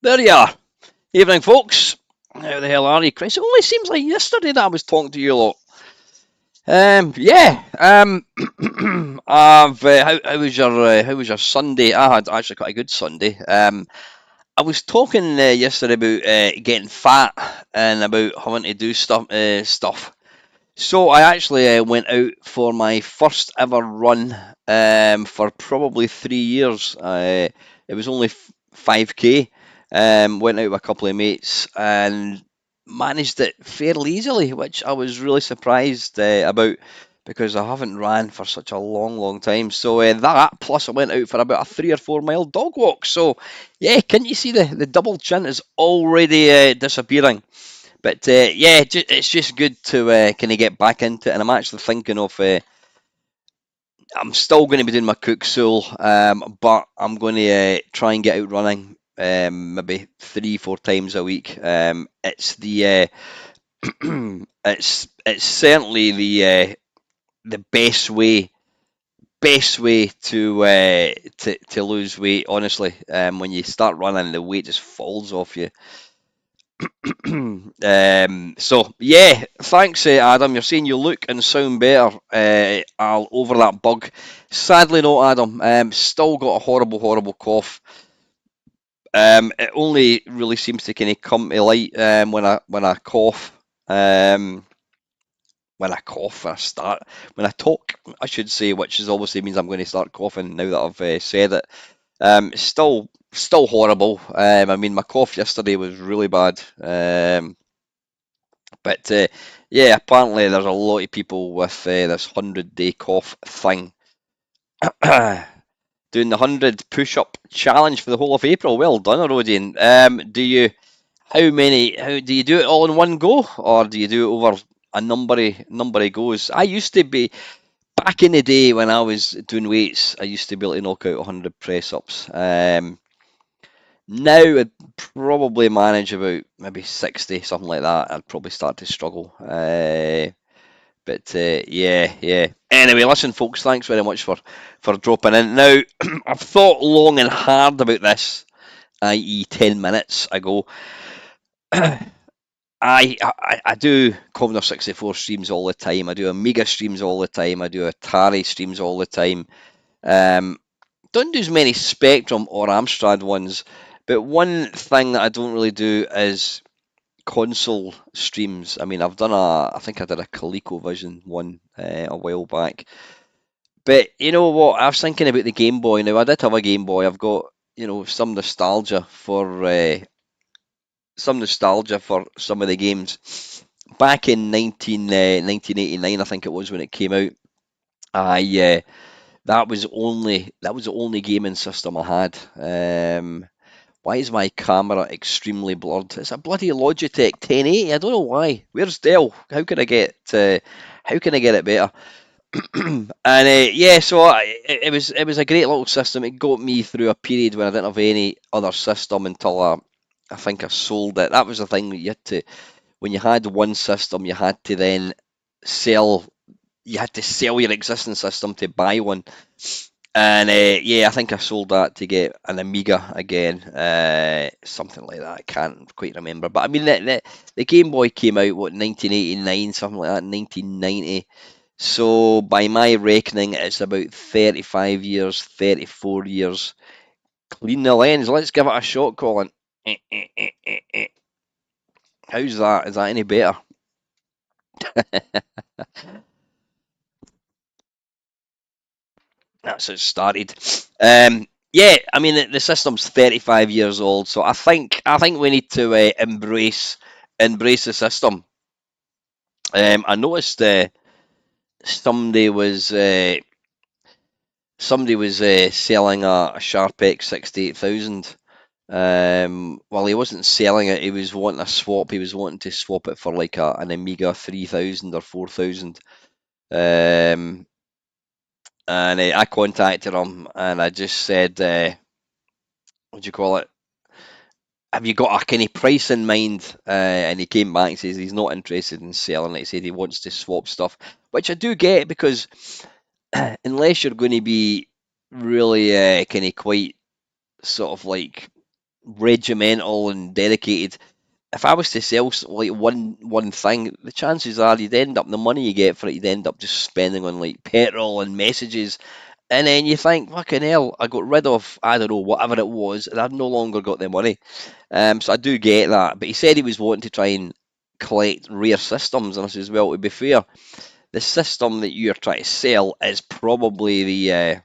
There you are. Evening, folks. How the hell are you, Chris? It only seems like yesterday that I was talking to you a lot. Yeah. How was your Sunday? I had actually quite a good Sunday. I was talking yesterday about getting fat and about having to do stuff. So I actually went out for my first ever run for probably 3 years. It was only 5k. Went out with a couple of mates and managed it fairly easily, which I was really surprised about because I haven't ran for such a long, long time. So that plus I went out for about a 3 or 4 mile dog walk. So yeah, can you see the double chin is already disappearing? But yeah, it's just good to kind of get back into it. And I'm actually thinking of, I'm still going to be doing my cook soul, but I'm going to try and get out running maybe 3, 4 times a week. It's the it's certainly the best way to lose weight. Honestly, when you start running, the weight just falls off you. So yeah, thanks, Adam. You're saying you look and sound better. I'll over that bug. Sadly, no, Adam. Still got a horrible, horrible cough. It only really seems to kind of come to light when I cough. Um, when I talk, I should say, which is obviously means I'm going to start coughing now that I've said it. Still horrible. I mean, my cough yesterday was really bad. But yeah, apparently there's a lot of people with this 100-day cough thing. Doing the 100 push-up challenge for the whole of April. Well done, Rodian. How do you do it all in one go, or do you do it over a number of goes? I used to be back in the day when I was doing weights. I used to be able to knock out 100 press-ups. Now I'd probably manage about maybe 60, something like that. I'd probably start to struggle. But yeah, yeah. Anyway, listen, folks, thanks very much for dropping in. Now, I've thought long and hard about this, i.e., 10 minutes ago. I do Commodore 64 streams all the time. I do Amiga streams all the time. I do Atari streams all the time. Um, don't do as many Spectrum or Amstrad ones, but one thing that I don't really do is console streams. I mean, I think I did a ColecoVision one a while back. But you know what? I was thinking about the Game Boy. Now, I did have a Game Boy. I've got, some nostalgia for some of the games. Back in 1989, I think it was when it came out. I that was the only gaming system I had. Why is my camera extremely blurred? It's a bloody Logitech 1080. I don't know why. Where's Dell? How can I get it better? And yeah, so it was a great little system. It got me through a period when I didn't have any other system until I think I sold it. That was the thing that you had to, when you had one system, sell you had to sell your existing system to buy one. And yeah, I think I sold that to get an Amiga again, something like that. I can't quite remember, but I mean the Game Boy came out what 1989, something like that, 1990. So by my reckoning, it's about 35 years, 34 years. Clean the lens. Let's give it a shot, Colin. How's that? Is that any better? That's it started. Yeah, I mean the system's 35 years old, so I think we need to embrace the system. I noticed somebody was uh, somebody was selling a Sharp X 68,000. Well, he wasn't selling it. He was wanting a swap. He was wanting to swap it for like an Amiga 3000 or 4000. Um, and I contacted him and I just said, what do you call it? Have you got a kind of price in mind? And he came back and says he's not interested in selling it. He said he wants to swap stuff, which I do get because unless you're going to be really kind of quite sort of like regimental and dedicated. If I was to sell like one thing, the chances are you'd end up the money you get for it, you'd end up just spending on like petrol and messages, and then you think, fucking hell, I got rid of I don't know whatever it was, and I've no longer got the money. So I do get that. But he said he was wanting to try and collect rare systems, and I says, well, to be fair, the system that you're trying to sell is probably the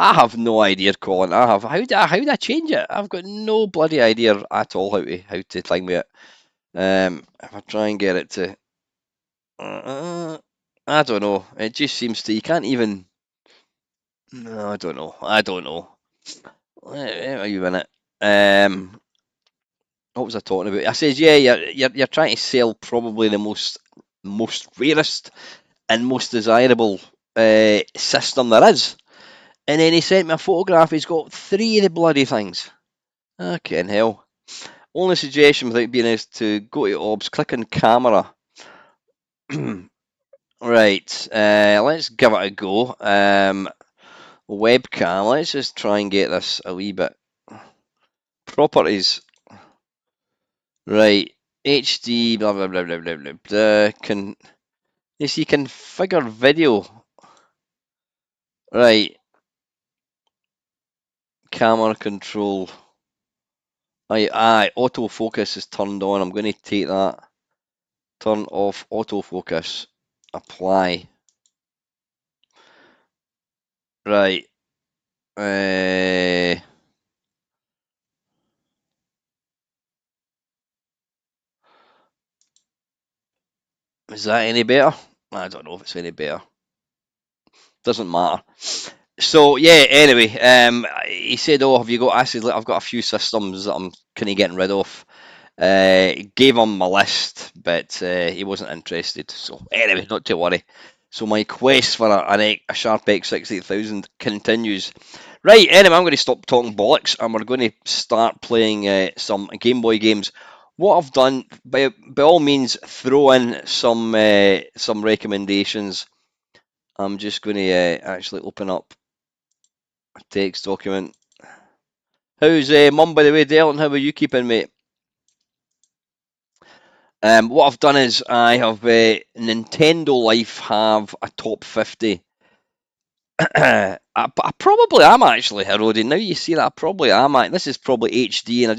I have no idea, Colin. I have how do I change it? I've got no bloody idea at all how to thing with it. If I try and get it to, I don't know. It just seems to you can't even. No, I don't know. I don't know. Wait a minute. What was I talking about? I says, yeah, you're trying to sell probably the most rarest and most desirable system there is. And then he sent me a photograph. He's got three of the bloody things. Okay, in hell. Only suggestion without being is to go to OBS, click on camera. Right, let's give it a go. Webcam, let's just try and get this a wee bit. Properties. Right, HD, blah, blah, blah, blah, blah, blah, blah. You see, configure video. Right, camera control. Aye, autofocus is turned on. I'm going to take that. Turn off autofocus. Apply. Right. Uh, is that any better? I don't know if it's any better. Doesn't matter. So yeah. Anyway, he said, "Oh, have you got?" I said, "Look, I've got a few systems that I'm kind of getting rid of." Gave him my list, but he wasn't interested. So anyway, not to worry. So my quest for a Sharp X68000 continues. Right, anyway, I'm going to stop talking bollocks, and we're going to start playing some Game Boy games. What I've done, by all means, throw in some recommendations. I'm just going to actually open up a text document. How's Mum, by the way, Dale, and how are you keeping, mate? What I've done is I have Nintendo Life have a top 50. I probably am actually, Herody. Now you see that, I probably am. This is probably HD, and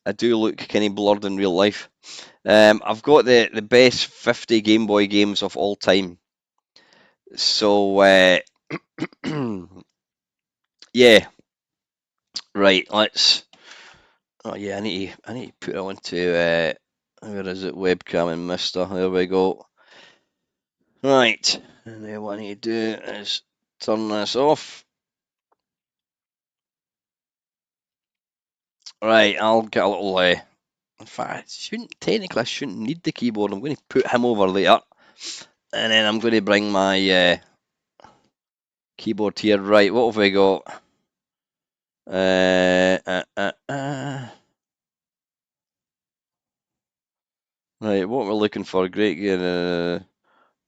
I do look kind of blurred in real life. I've got the best 50 Game Boy games of all time. So yeah, right. Let's. Oh yeah, I need to put it onto where is it? Webcam and Mister. There we go. Right, and then what I need to do is turn this off. Right, I'll get a little. In fact, technically I shouldn't need the keyboard. I'm going to put him over there, and then I'm going to bring my keyboard here. Right, what have we got? Right, what we're looking for? Great game.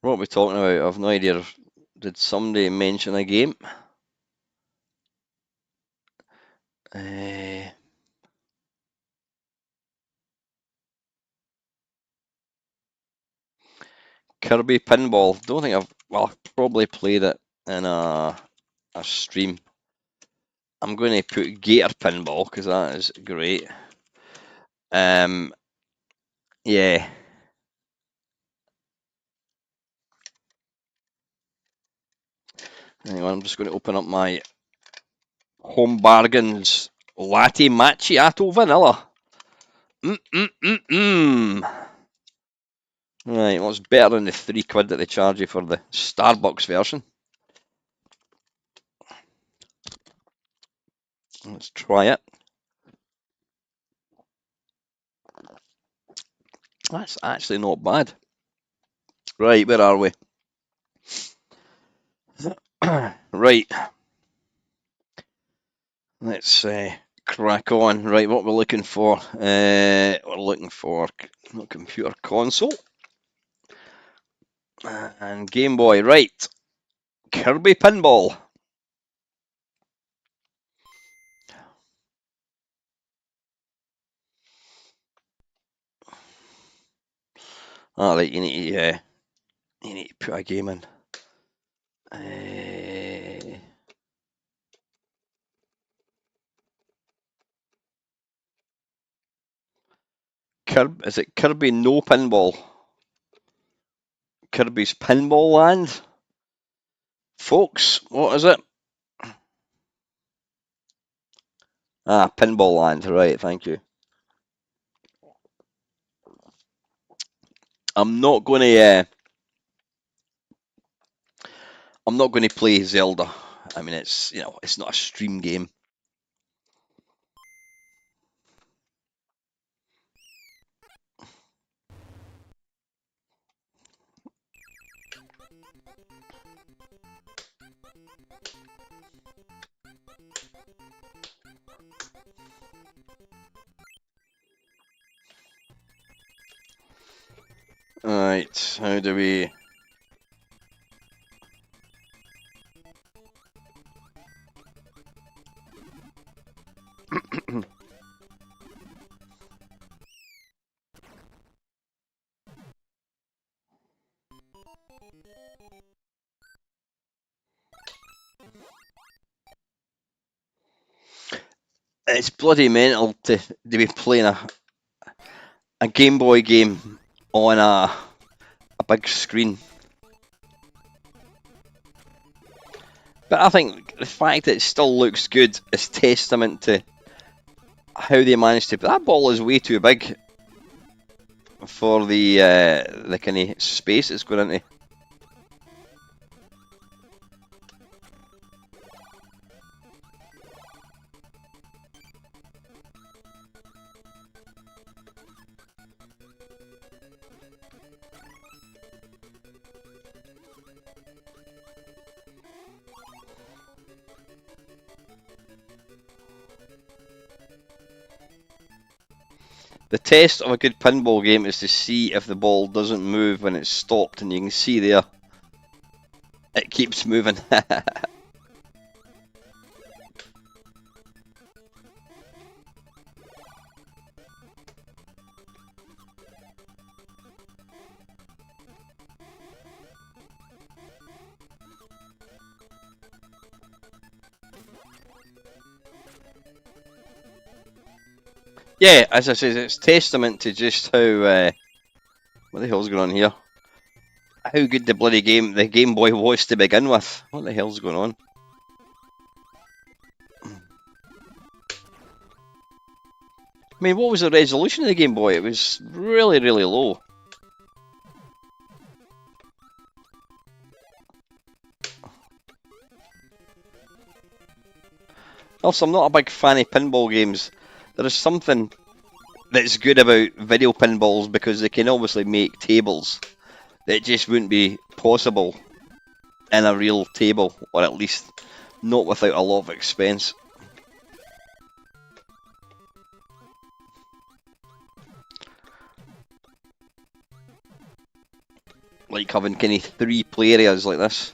What are we talking about? I've no idea. Did somebody mention a game? Uh, Kirby Pinball. Don't think I've probably played it in a stream. I'm going to put Gator Pinball because that is great. Yeah. Hang on, I'm just going to open up my Home Bargains Latte Macchiato Vanilla. Right, well, it's better than the £3 that they charge you for the Starbucks version. Let's try it. That's actually not bad. Right, where are we? Right. Let's crack on. Right, what we're looking for? We're looking for not computer console and Game Boy. Right, Kirby Pinball. Alright, you need to put a game in. Is it Kirby No Pinball? Kirby's Pinball Land? Folks, what is it? Ah, Pinball Land, right, thank you. I'm not going to play Zelda. I mean, it's not a stream game. Alright, how do we... It's bloody mental to be playing a Game Boy game on a big screen. But I think the fact that it still looks good is testament to how they managed to... That ball is way too big for the kind of space it's going into. The test of a good pinball game is to see if the ball doesn't move when it's stopped, and you can see there, it keeps moving. Yeah, as I said, it's testament to just how what the hell's going on here? How good the Game Boy was to begin with. What the hell's going on? I mean, what was the resolution of the Game Boy? It was really, really low. Also, I'm not a big fan of pinball games. There is something that's good about video pinballs because they can obviously make tables that just wouldn't be possible in a real table, or at least not without a lot of expense. Like having kind of 3 play areas like this.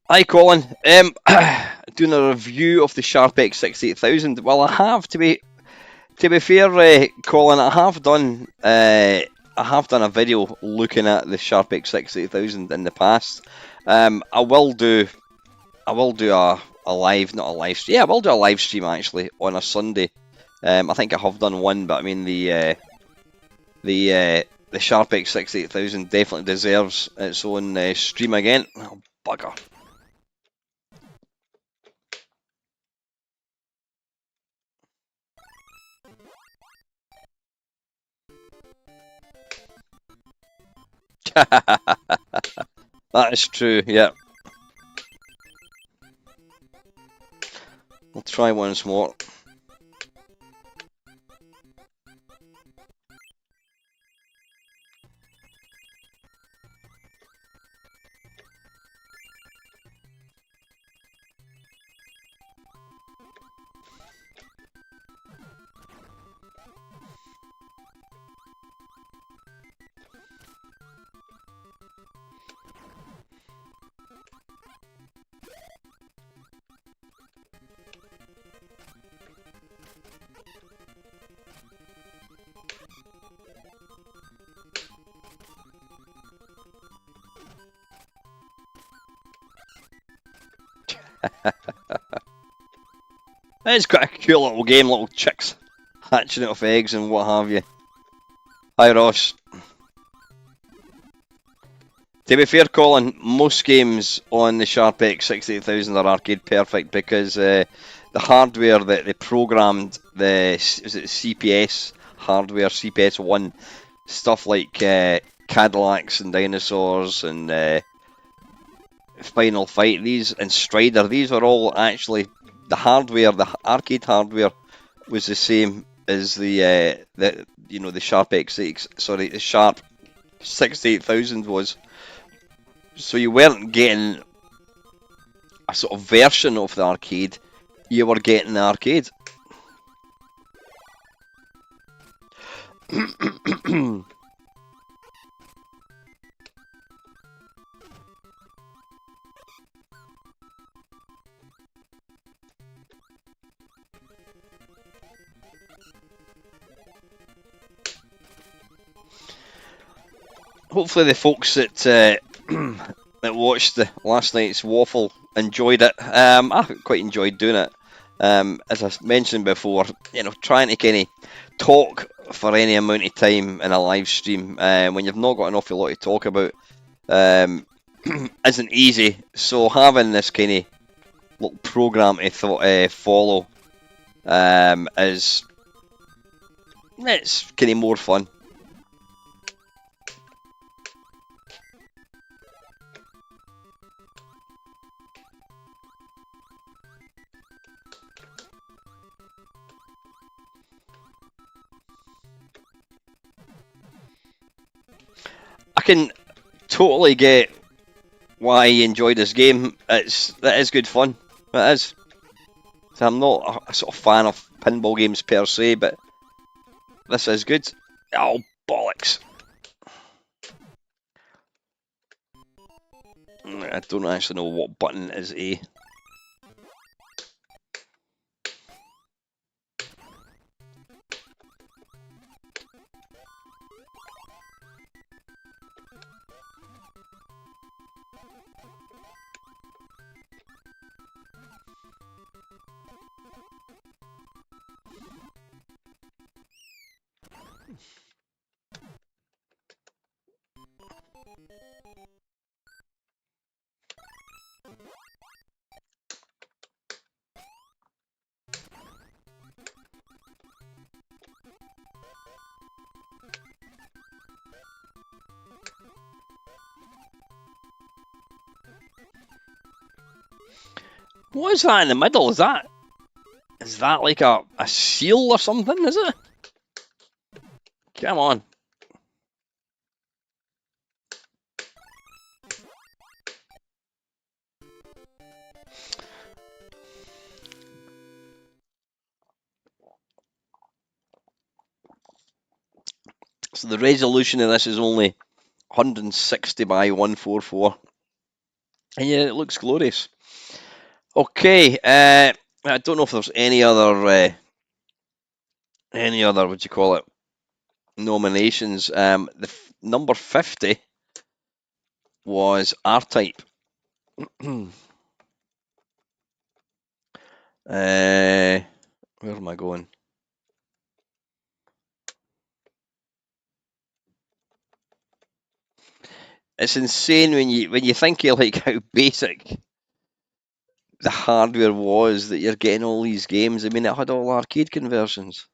Hi Colin, doing a review of the Sharp X68000. Well, I have to be fair, Colin. I have done a video looking at the Sharp X68000 in the past. I will do a live, not a live stream. Yeah, I will do a live stream actually on a Sunday. I think I have done one, but I mean the Sharp X68000 definitely deserves its own stream again. Oh, bugger. That is true, yeah. We'll try once more. It's quite a cool little game, little chicks hatching out of eggs and what have you. Hi Ross. To be fair, Colin, most games on the Sharp X68000 are arcade perfect because the hardware that they programmed, is it CPS hardware, CPS 1, stuff like Cadillacs and dinosaurs and Final Fight, these and Strider, these are all actually the hardware, the arcade hardware was the same as the Sharp the Sharp 68000 was. So you weren't getting a sort of version of the arcade, you were getting the arcade. Hopefully the folks that that watched the last night's waffle enjoyed it. I quite enjoyed doing it. As I mentioned before, trying to kind of talk for any amount of time in a live stream when you've not got an awful lot to talk about isn't easy. So having this kind of little program to follow is it's kind of more fun. I can totally get why you enjoy this game. That is good fun. It is. So I'm not a sort of fan of pinball games per se, but this is good. Oh, bollocks. I don't actually know what button is A. What is that in the middle? Is that like a seal or something, is it? Come on. So the resolution of this is only 160 by 144. And yeah, it looks glorious. Okay, I don't know if there's any other, what do you call it, nominations. The number 50 was R-Type. Where am I going? It's insane when you think of like how basic the hardware was that you're getting all these games. I mean, it had all arcade conversions.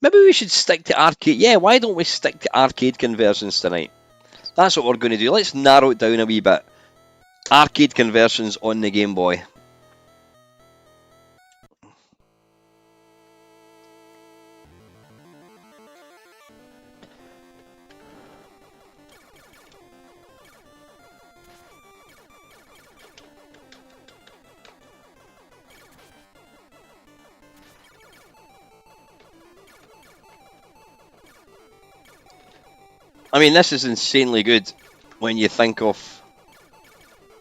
Maybe we should stick to arcade. Yeah, why don't we stick to arcade conversions tonight? That's what we're going to do. Let's narrow it down a wee bit. Arcade conversions on the Game Boy. I mean, this is insanely good when you think of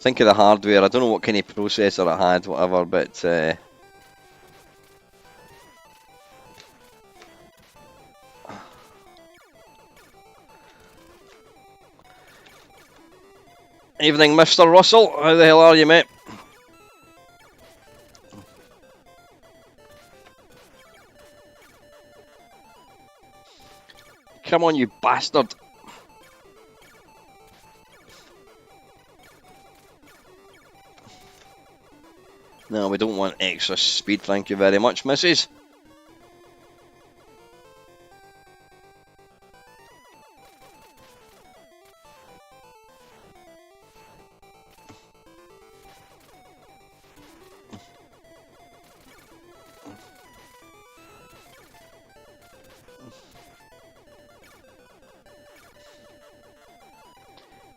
the hardware. I don't know what kind of processor it had, whatever, but evening, Mr. Russell. How the hell are you, mate? Come on, you bastard. No, we don't want extra speed, thank you very much, missus.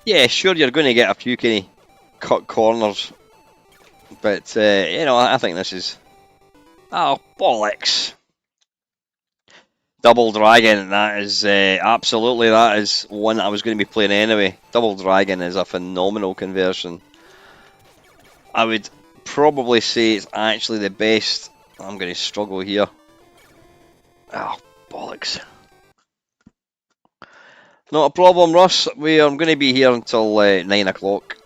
Yeah, sure, you're going to get a few kind of cut corners, but, you know, I think this is... Oh, bollocks. Double Dragon, that is, absolutely, that is one I was going to be playing anyway. Double Dragon is a phenomenal conversion. I would probably say it's actually the best. I'm going to struggle here. Oh, bollocks. Not a problem, Russ. We are going to be here until 9 o'clock.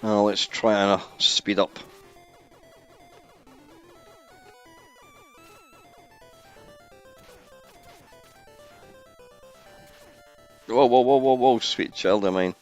Now let's try and speed up. Whoa, whoa, whoa, whoa, whoa, sweet child of mine.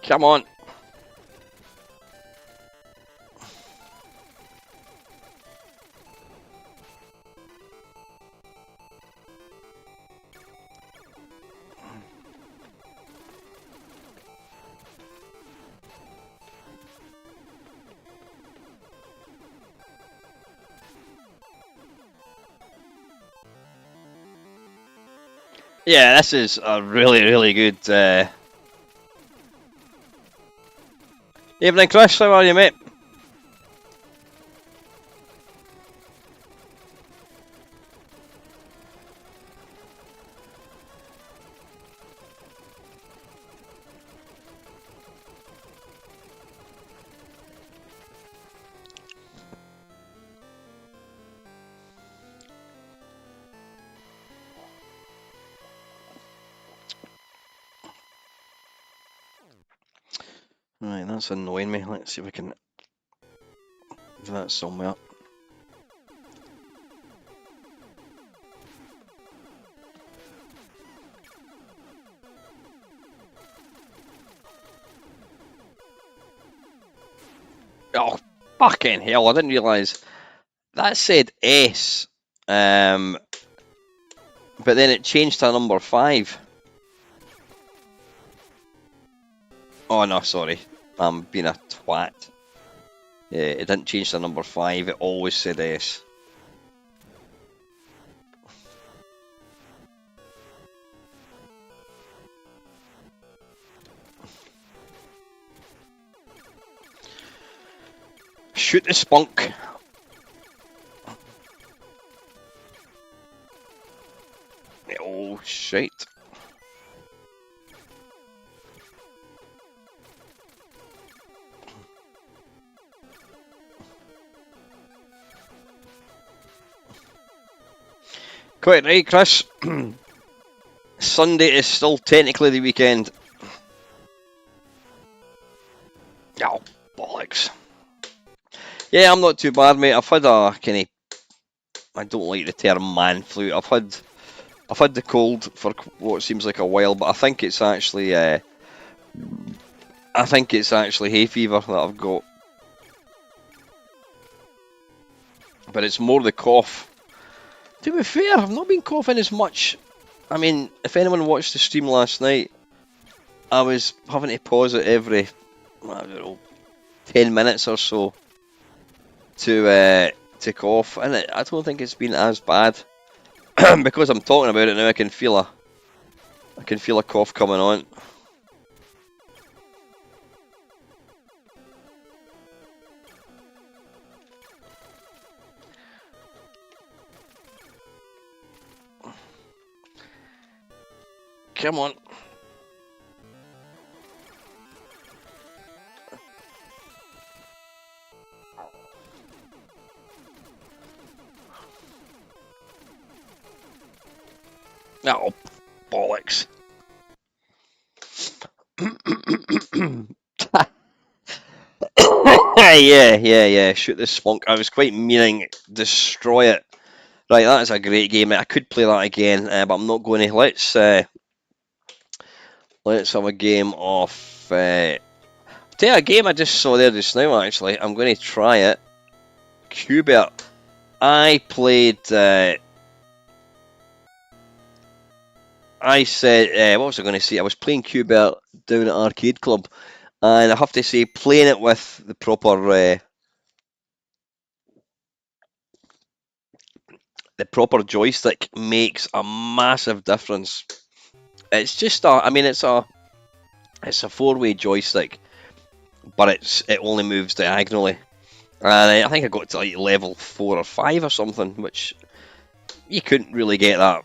Come on. Yeah, this is a really, really good evening, Chris. How are you, mate? Right, that's annoying me. Let's see if we can do that somewhere. Oh, fucking hell, I didn't realise. That said S, but then it changed to number 5. Oh no, sorry. I'm being a twat. Yeah, it didn't change to number 5, it always said S. Shoot the spunk. Oh, shite. Quite right, Chris. Sunday is still technically the weekend. Oh, bollocks. Yeah, I'm not too bad, mate. I've had a kind of... I don't like the term man flu. I've had the cold for what seems like a while, but I think it's actually hay fever that I've got. But it's more the cough. To be fair, I've not been coughing as much. I mean, if anyone watched the stream last night, I was having to pause it every, I don't know, 10 minutes or so to cough, and I don't think it's been as bad. because I'm talking about it now, I can feel a cough coming on. Come on. Oh, bollocks. Yeah. Shoot this spunk. I was quite meaning destroy it. Right, that is a great game. I could play that again, but I'm not going to. Let's have a game of. Tell you a game I just saw there just now. Actually, I'm going to try it. Qbert. I played. I said, what was I going to say? I was playing Qbert down at Arcade Club, and I have to say, playing it with the proper joystick makes a massive difference. It's just it's a four-way joystick, but it only moves diagonally. And I think I got to like level 4 or 5 or something, which you couldn't really get that,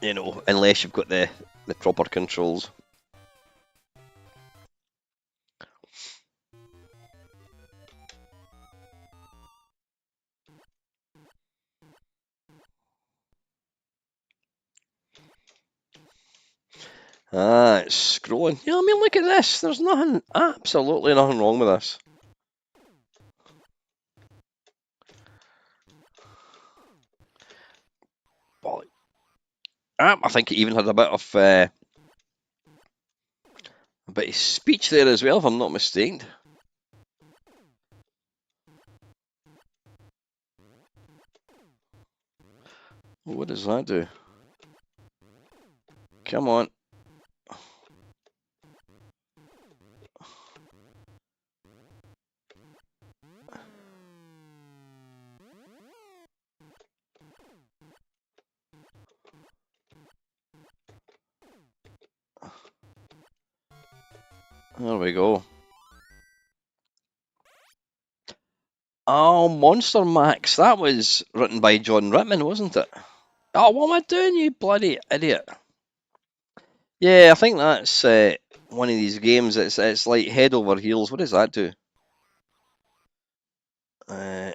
unless you've got the proper controls. It's scrolling. Yeah, I mean, look at this. There's absolutely nothing wrong with this. I think it even had a bit of speech there as well, if I'm not mistaken. What does that do? Come on. There we go. Oh, Monster Max. That was written by John Rittman, wasn't it? Oh, what am I doing, you bloody idiot? Yeah, I think that's one of these games. It's like head over heels. What does that do? Now,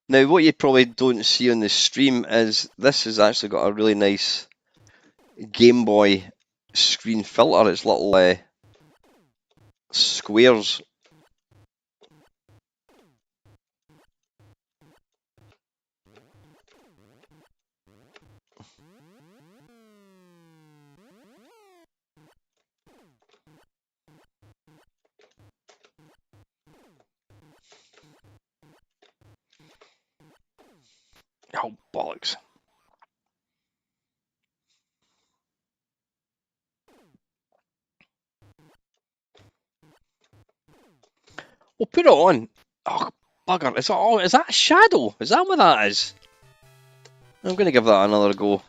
what you probably don't see on the stream is this has actually got a really nice Game Boy screen filter. It's little squares. Oh, bollocks. Well, put it on. Oh, bugger. Is that a shadow? Is that what that is? I'm going to give that another go.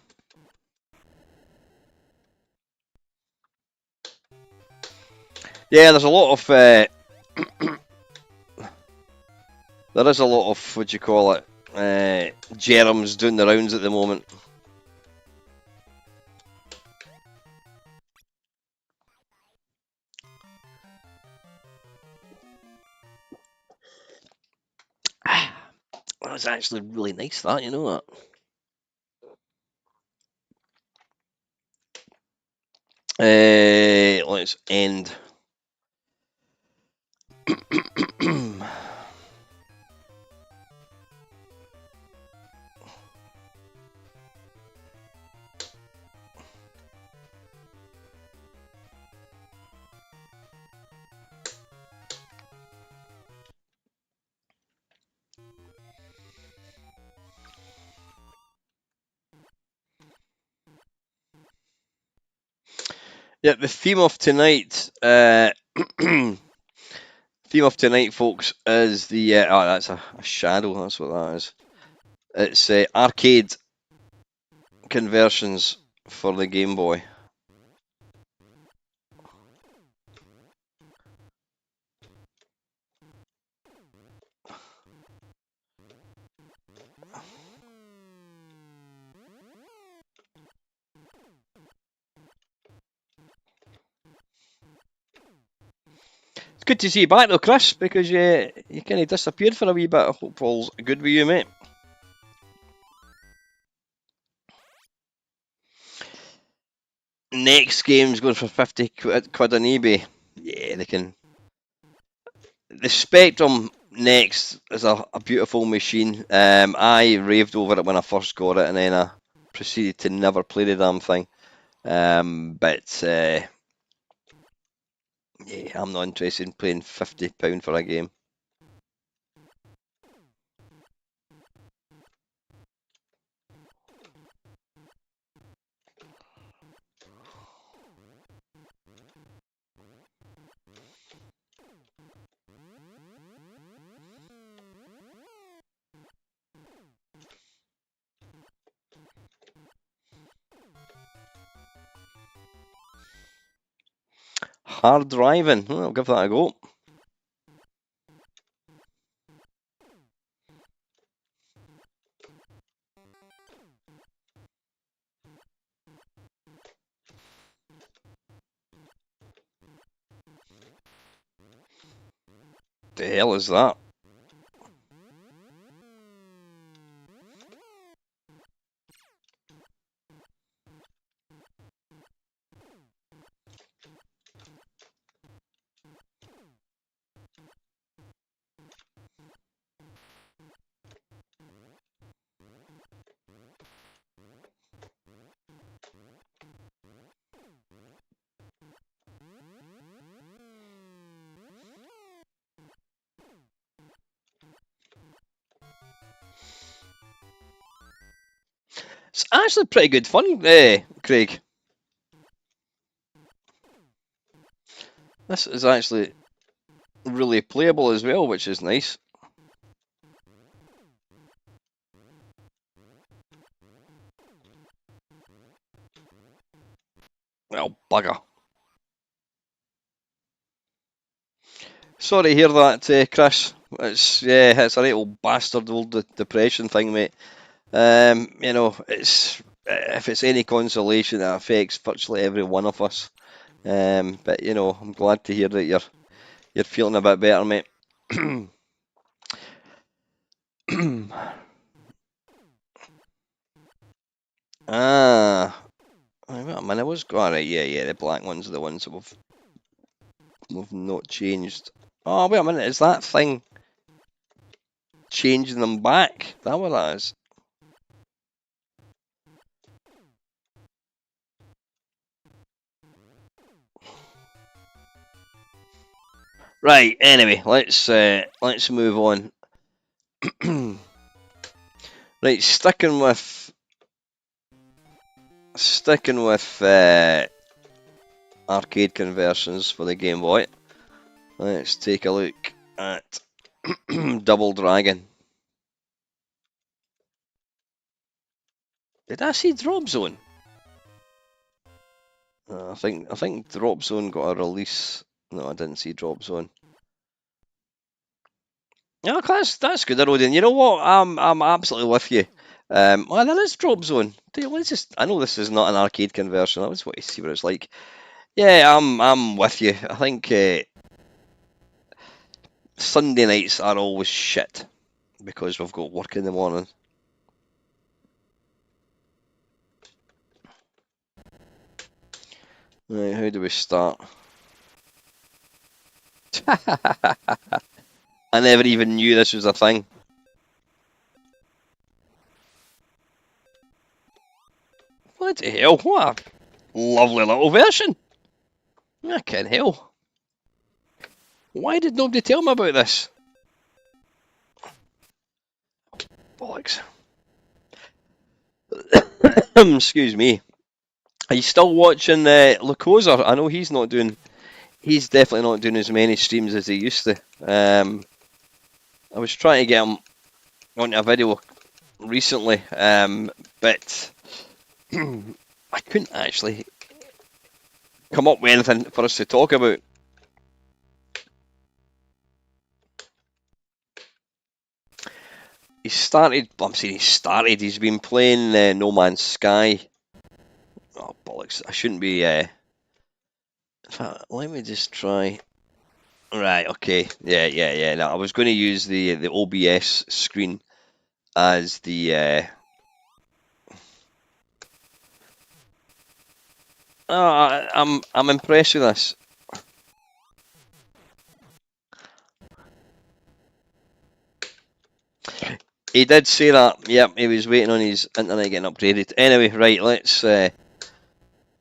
Yeah, there's a lot of... there is a lot of, what do you call it, germs doing the rounds at the moment. That was actually really nice, that, you know that? Let's end. Yeah, the theme of tonight, folks, is the that's a shadow. That's what that is. It's arcade conversions for the Game Boy. It's good to see you back though, Chris, because you kind of disappeared for a wee bit. I hope all's good with you, mate. Next game's going for 50 quid on eBay. Yeah, they can. The Spectrum next is a beautiful machine. I raved over it when I first got it, and then I proceeded to never play the damn thing. But yeah, I'm not interested in paying £50 for a game. Hard driving. I'll give that a go. The hell is that? It's actually pretty good fun, Craig. This is actually really playable as well, which is nice. Well, bugger. Sorry to hear that, Chris. It's a right old bastard old depression thing, mate. You know, it's if it's any consolation, it affects virtually every one of us. But you know, I'm glad to hear that you're feeling a bit better, mate. Ah, wait a minute, what's going on? Yeah, the black ones are the ones that we've not changed. Oh, wait a minute, is that thing changing them back? Is that what that is? Right. Anyway, let's move on. Right, sticking with arcade conversions for the Game Boy. Let's take a look at Double Dragon. Did I see Drop Zone? I think Drop Zone got a release. No, I didn't see Drop Zone. Yeah, that's good, Rodin. You know what? I'm absolutely with you. Well, there is Drop Zone. I know this is not an arcade conversion. I just want to see what it's like. Yeah, I'm with you. I think Sunday nights are always shit because we've got work in the morning. Right, how do we start? I never even knew this was a thing. What the hell? What a lovely little version. I can't hell. Why did nobody tell me about this? Bollocks. Excuse me. Are you still watching Lacosa? I know he's definitely not doing as many streams as he used to. I was trying to get him onto a video recently, but I couldn't actually come up with anything for us to talk about. He's been playing No Man's Sky. Oh, bollocks. I shouldn't be. In fact, let me just try. Right, okay. Yeah. No, I was going to use the OBS screen as the. I'm impressed with this. He did say that. Yep, he was waiting on his internet getting upgraded. Anyway, right, let's.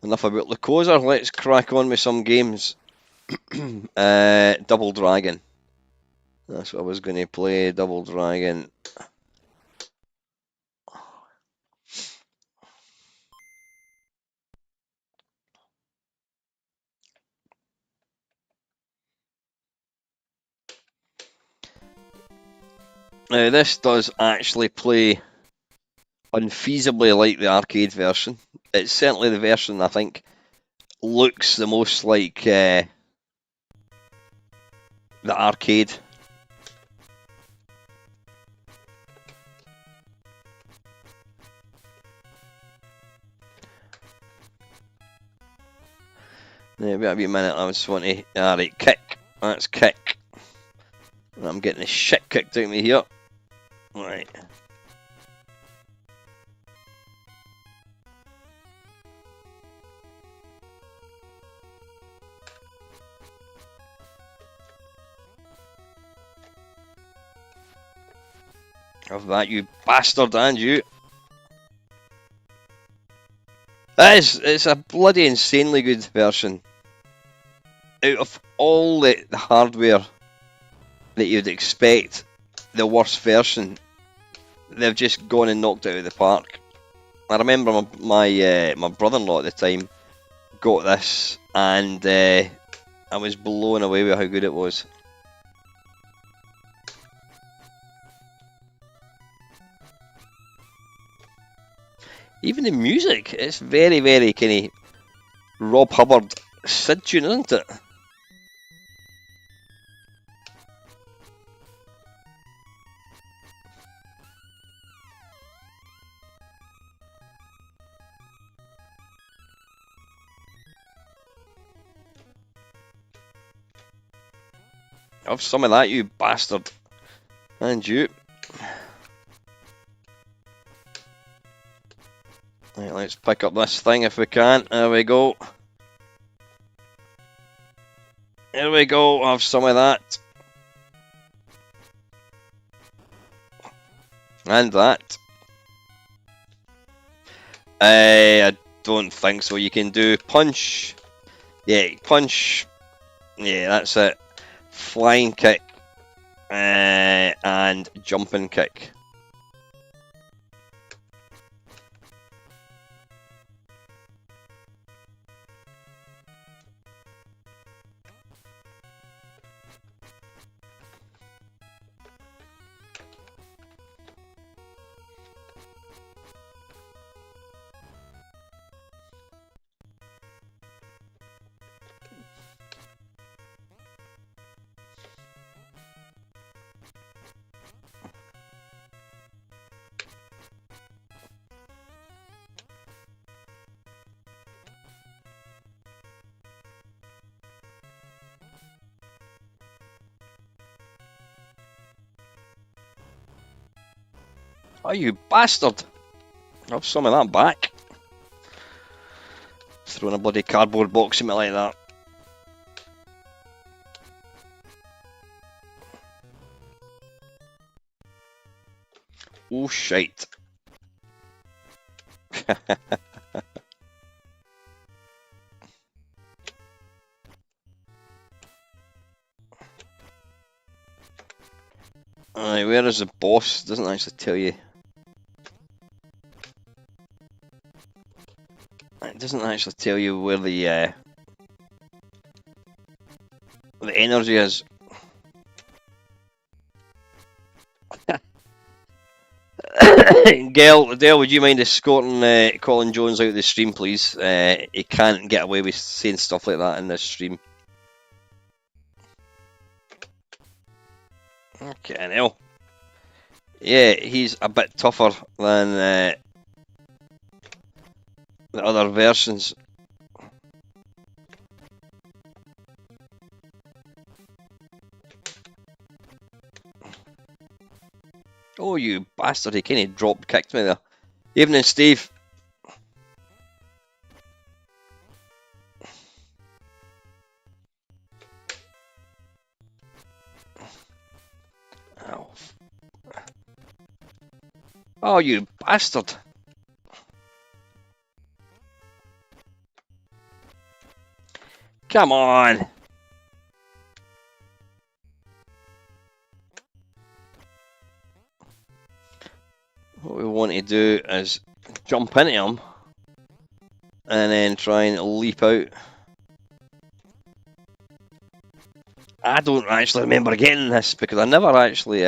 Enough about Lycosa. Let's crack on with some games. Double Dragon. That's what I was going to play. Double Dragon. Now, this does actually play unfeasibly like the arcade version. It's certainly the version I think looks the most like the arcade. Yeah, wait a wee minute, I just want to... Alright, kick. That's kick. I'm getting the shit kicked out of me here. Right. Of that, you bastard, and you. It's a bloody insanely good version. Out of all the hardware that you'd expect, the worst version, they've just gone and knocked it out of the park. I remember my brother-in-law at the time got this, and I was blown away with how good it was. Even the music, it's very, very kind of Rob Hubbard Sid tune, isn't it? Have some of that, you bastard. And you. Right, let's pick up this thing if we can. There we go. There we go. Have some of that. And that. I don't think so. You can do punch. Yeah, punch. Yeah, that's it. Flying kick. And jumping kick. Oh, you bastard! Have some of that back. Throwing a bloody cardboard box at me like that. Oh, shite. Alright, where is the boss? Doesn't actually tell you. It doesn't actually tell you where the energy is. Dale, would you mind escorting Colin Jones out of the stream, please? He can't get away with saying stuff like that in this stream. Okay, now. Yeah, he's a bit tougher than the other versions. Oh, you bastard, he kinda drop kicked me there. Evening, Steve. Ow. Oh, you bastard. Come on. What we want to do is jump into him and then try and leap out. I don't actually remember getting this because I never actually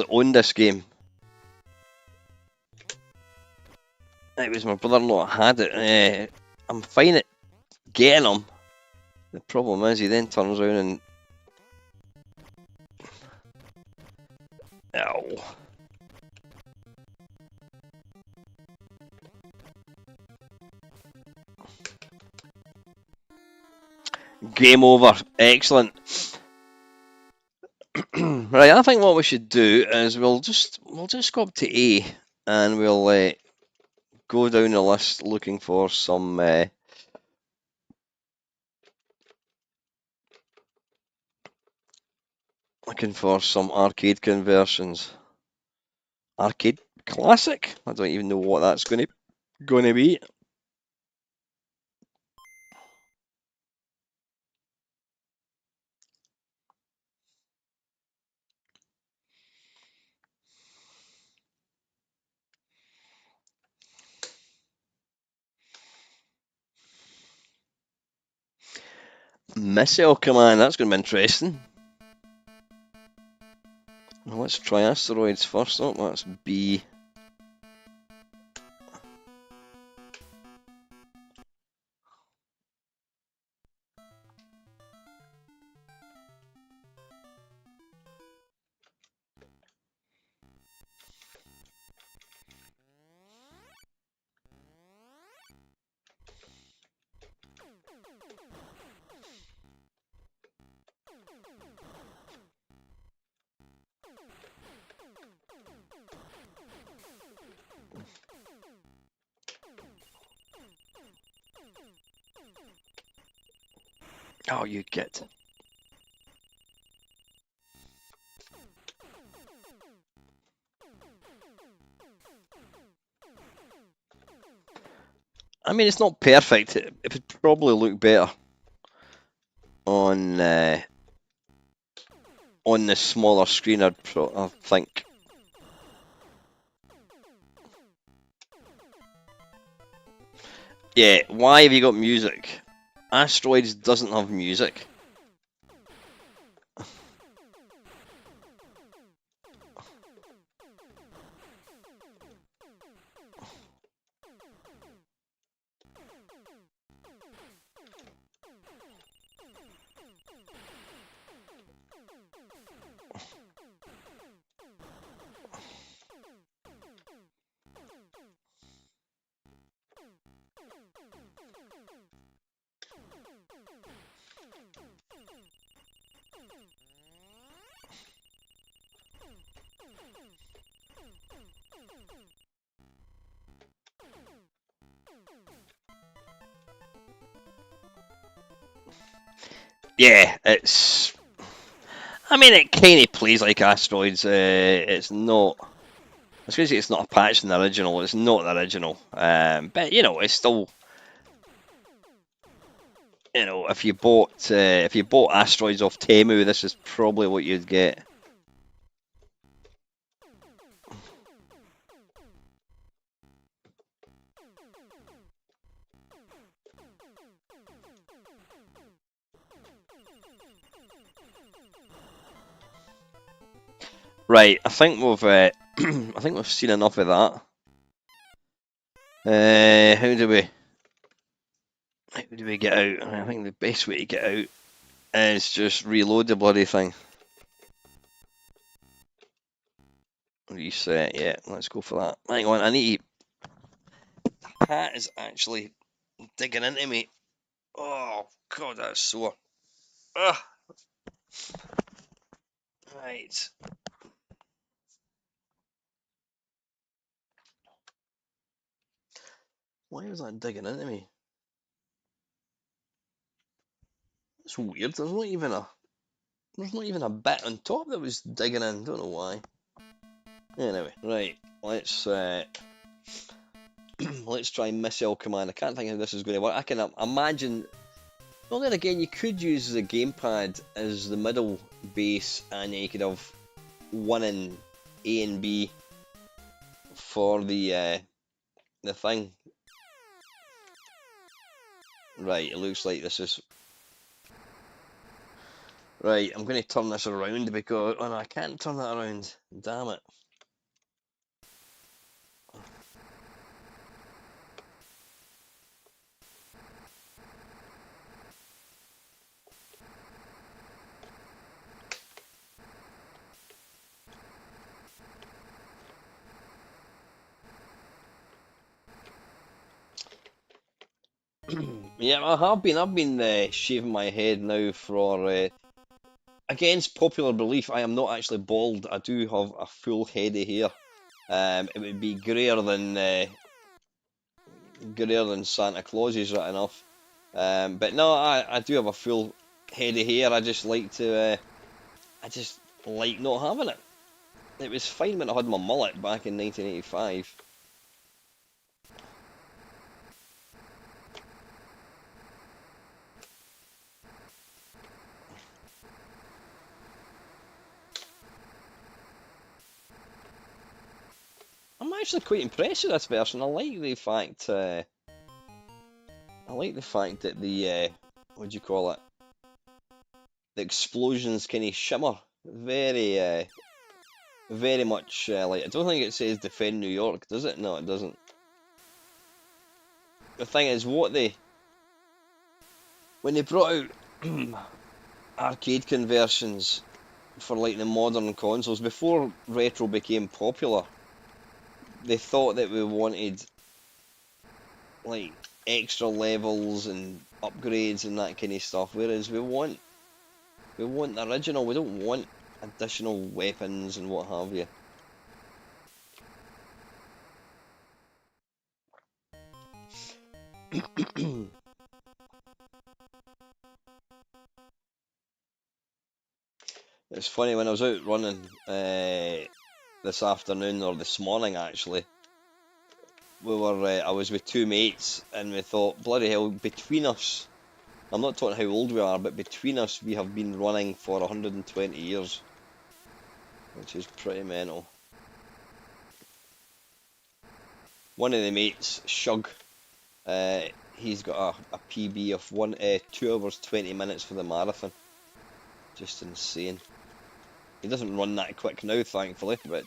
owned this game. It was my brother-in-law had it. I'm fine at getting him. The problem is he then turns around and... Ow. Game over. Excellent. Right, I think what we should do is we'll just go up to A and we'll go down the list looking for some arcade conversions. Arcade classic? I don't even know what that's going to be. Missile Command, that's going to be interesting. Well, let's try asteroids first. Oh, that's B. Oh, you git. I mean, it's not perfect. It would probably look better on the smaller screen, I think. Yeah, why have you got music? Asteroids doesn't have music. Yeah, it's... I mean, it kind of plays like Asteroids. It's not... I was going to say it's not a patch in the original. It's not the original. But, you know, it's still... You know, if you bought Asteroids off Temu, this is probably what you'd get. Right, I think we've I think we've seen enough of that. How do we get out? I think the best way to get out is just reload the bloody thing. Reset, yeah, let's go for that. Hang on, I need the hat is actually digging into me. Oh god, that's sore. Ugh. Right. Why was that digging into me? It's weird. There's not even a bit on top that was digging in. Don't know why. Anyway, right. Let's try missile command. I can't think how this is going to work. I can imagine. Well, then again, you could use the gamepad as the middle base, and you could have one in A and B for the thing. Right. It looks like this is right. I'm going to turn this around because oh no, I can't turn that around. Damn it. Yeah, I have been. I've been shaving my head now for. Against popular belief, I am not actually bald. I do have a full head of hair. It would be grayer than Santa Claus's, right enough. But no, I do have a full head of hair. I just like not having it. It was fine when I had my mullet back in 1985. I'm actually quite impressed with this version. I like the fact that what do you call it? The explosions kind of shimmer. Very much like. I don't think it says defend New York, does it? No, it doesn't. The thing is, when they brought out arcade conversions for like the modern consoles before retro became popular, they thought that we wanted like extra levels and upgrades and that kind of stuff. Whereas we want the original. We don't want additional weapons and what have you. It's funny when I was out running this afternoon or this morning actually. I was with two mates and we thought, bloody hell, between us, I'm not talking how old we are, but between us we have been running for 120 years, which is pretty mental. One of the mates, Shug, he's got a PB of 2 hours 20 minutes for the marathon. Just insane. He doesn't run that quick now, thankfully, but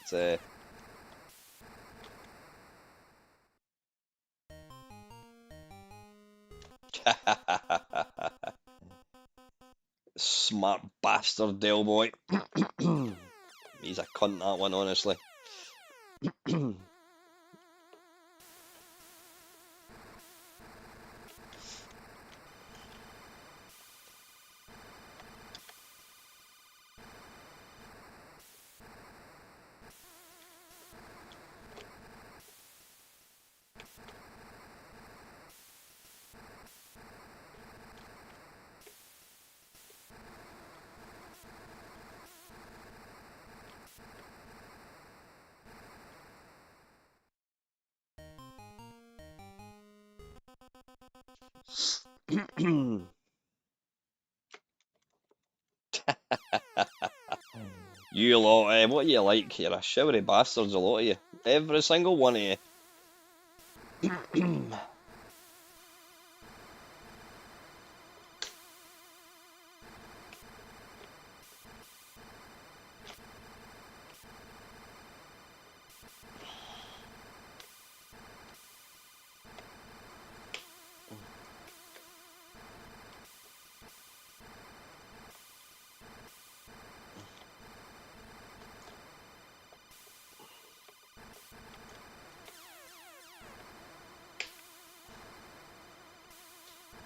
smart bastard Del Boy. He's a cunt, that one, honestly. You lot, what you like? You're a showery bastards, a lot of you. Every single one of you.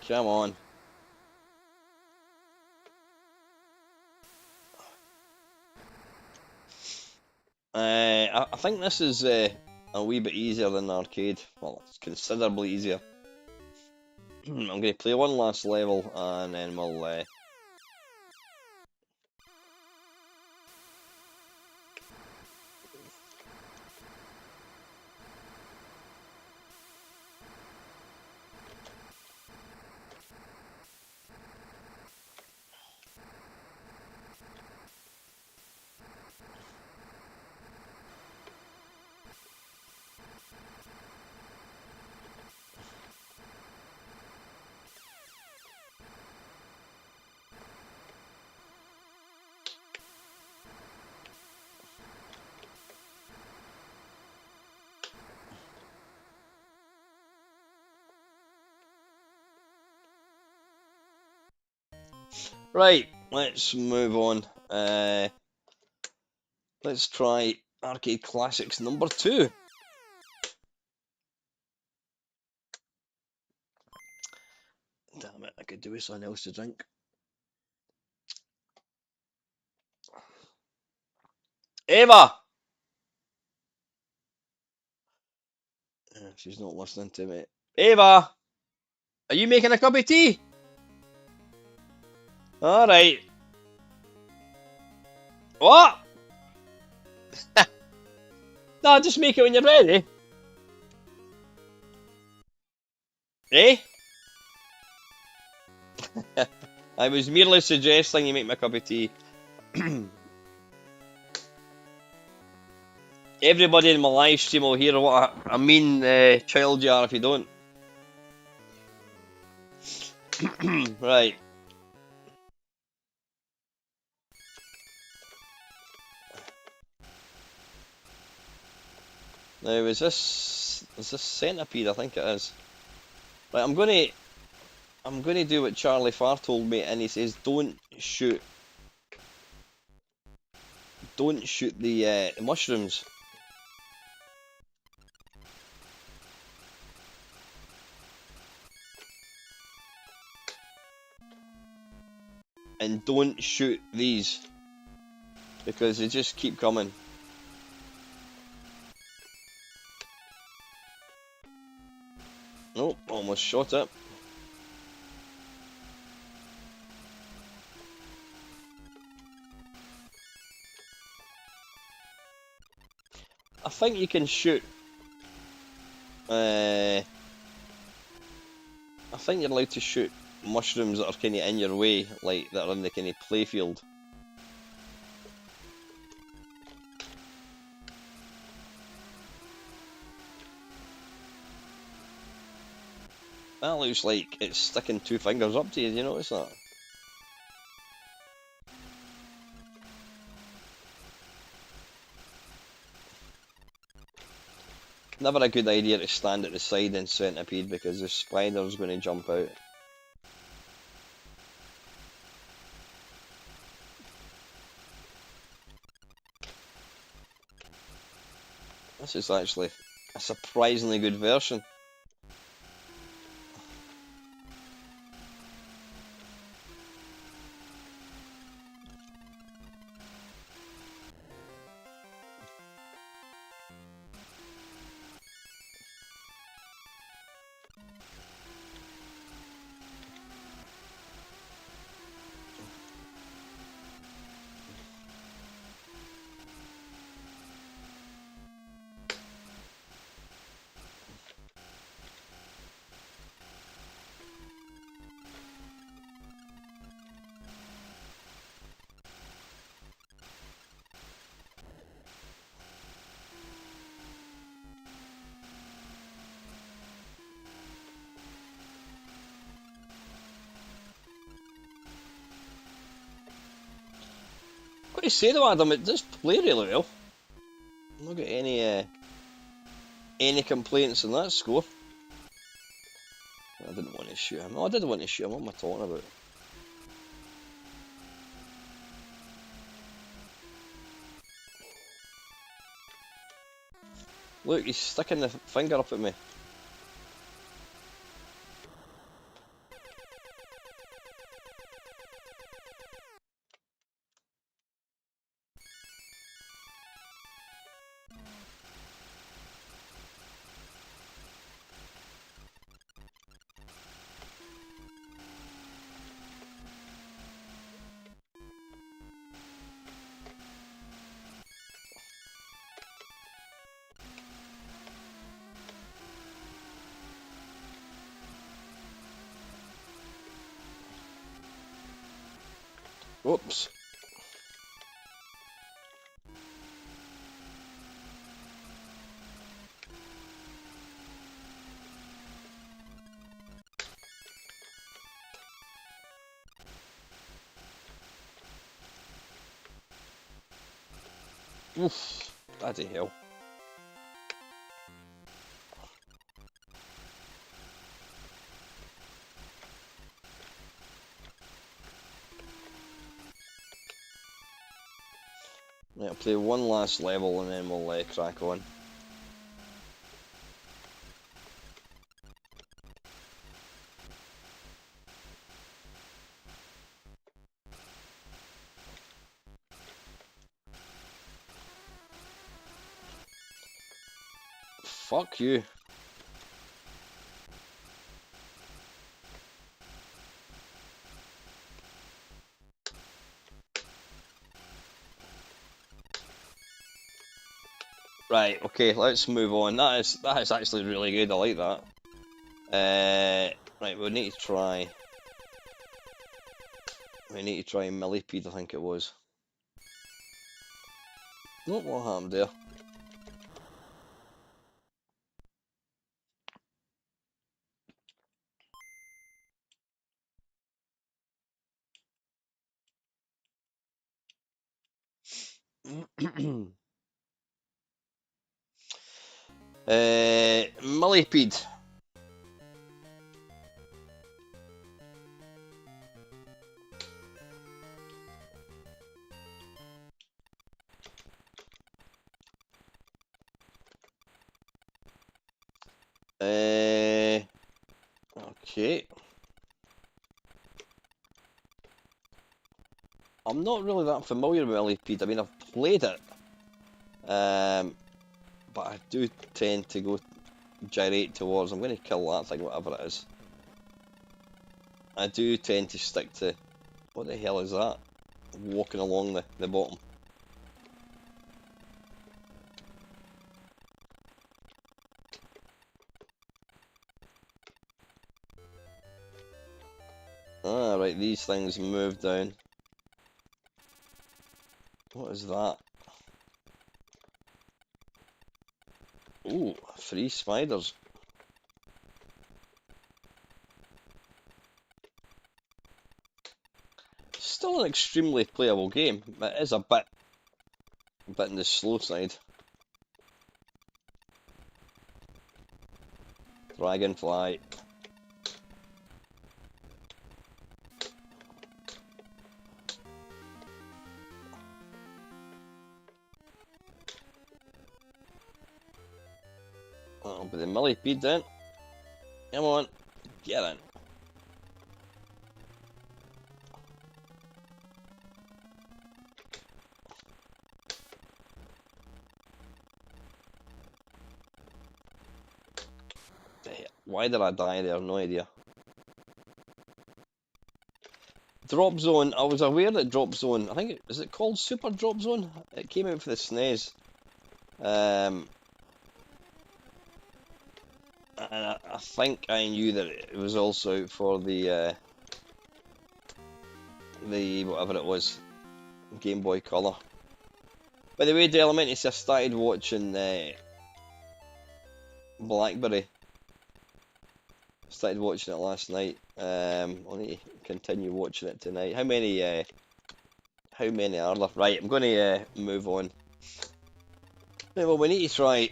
Come on. I think this is a wee bit easier than the arcade. Well, it's considerably easier. I'm going to play one last level and then we'll... Right, let's move on. Let's try Arcade Classics number 2. Damn it, I could do with something else to drink. Eva! She's not listening to me. Eva! Are you making a cup of tea? Alright. What? No, just make it when you're ready. Eh? I was merely suggesting you make me a cup of tea. Everybody in my live stream will hear what a mean child you are if you don't. Right. Now is this centipede? I think it is. Right, I'm gonna do what Charlie Farr told me, and he says don't shoot the mushrooms. And don't shoot these because they just keep coming. Nope, almost shot it. I think you can shoot. I think you're allowed to shoot mushrooms that are kind of in your way, like that are in the kind of playfield. That looks like it's sticking 2 fingers up to you. Do you notice that? Never a good idea to stand at the side in centipede because the spider's going to jump out. This is actually a surprisingly good version. What do you say though, Adam? It does play really well. I'm not got any complaints on that score. I didn't want to shoot him. Oh, I did want to shoot him. What am I talking about? Look, he's sticking the finger up at me. Whoops. Oof. Bloody hell. Right, I'll play one last level and then we'll crack on. Fuck you. Right, okay, let's move on. That is actually really good. I like that. Right, we need to try. We need to try Millipede, I think it was. Nope, what happened there? Millipede. Okay. I'm not really that familiar with Millipede. I mean, I've played it. But I do tend to go gyrate towards, I'm going to kill that thing, whatever it is. I do tend to stick to, what the hell is that? Walking along the bottom. Ah, right, these things move down. What is that? Ooh, 3 spiders. Still an extremely playable game, but it is a bit on the slow side. Dragonfly. That'll be the millipede then. Come on, get in. Why did I die there? No idea. Drop Zone. I was aware that Drop Zone. I think is it called Super Drop Zone? It came out for the SNES. And I think I knew that it was also out for the whatever it was, Game Boy Color. By the way, the Elementary, I started watching Blackberry. Started watching it last night. I'll need to continue watching it tonight. How many are there? Right, I'm going to move on. Right, well, we need to try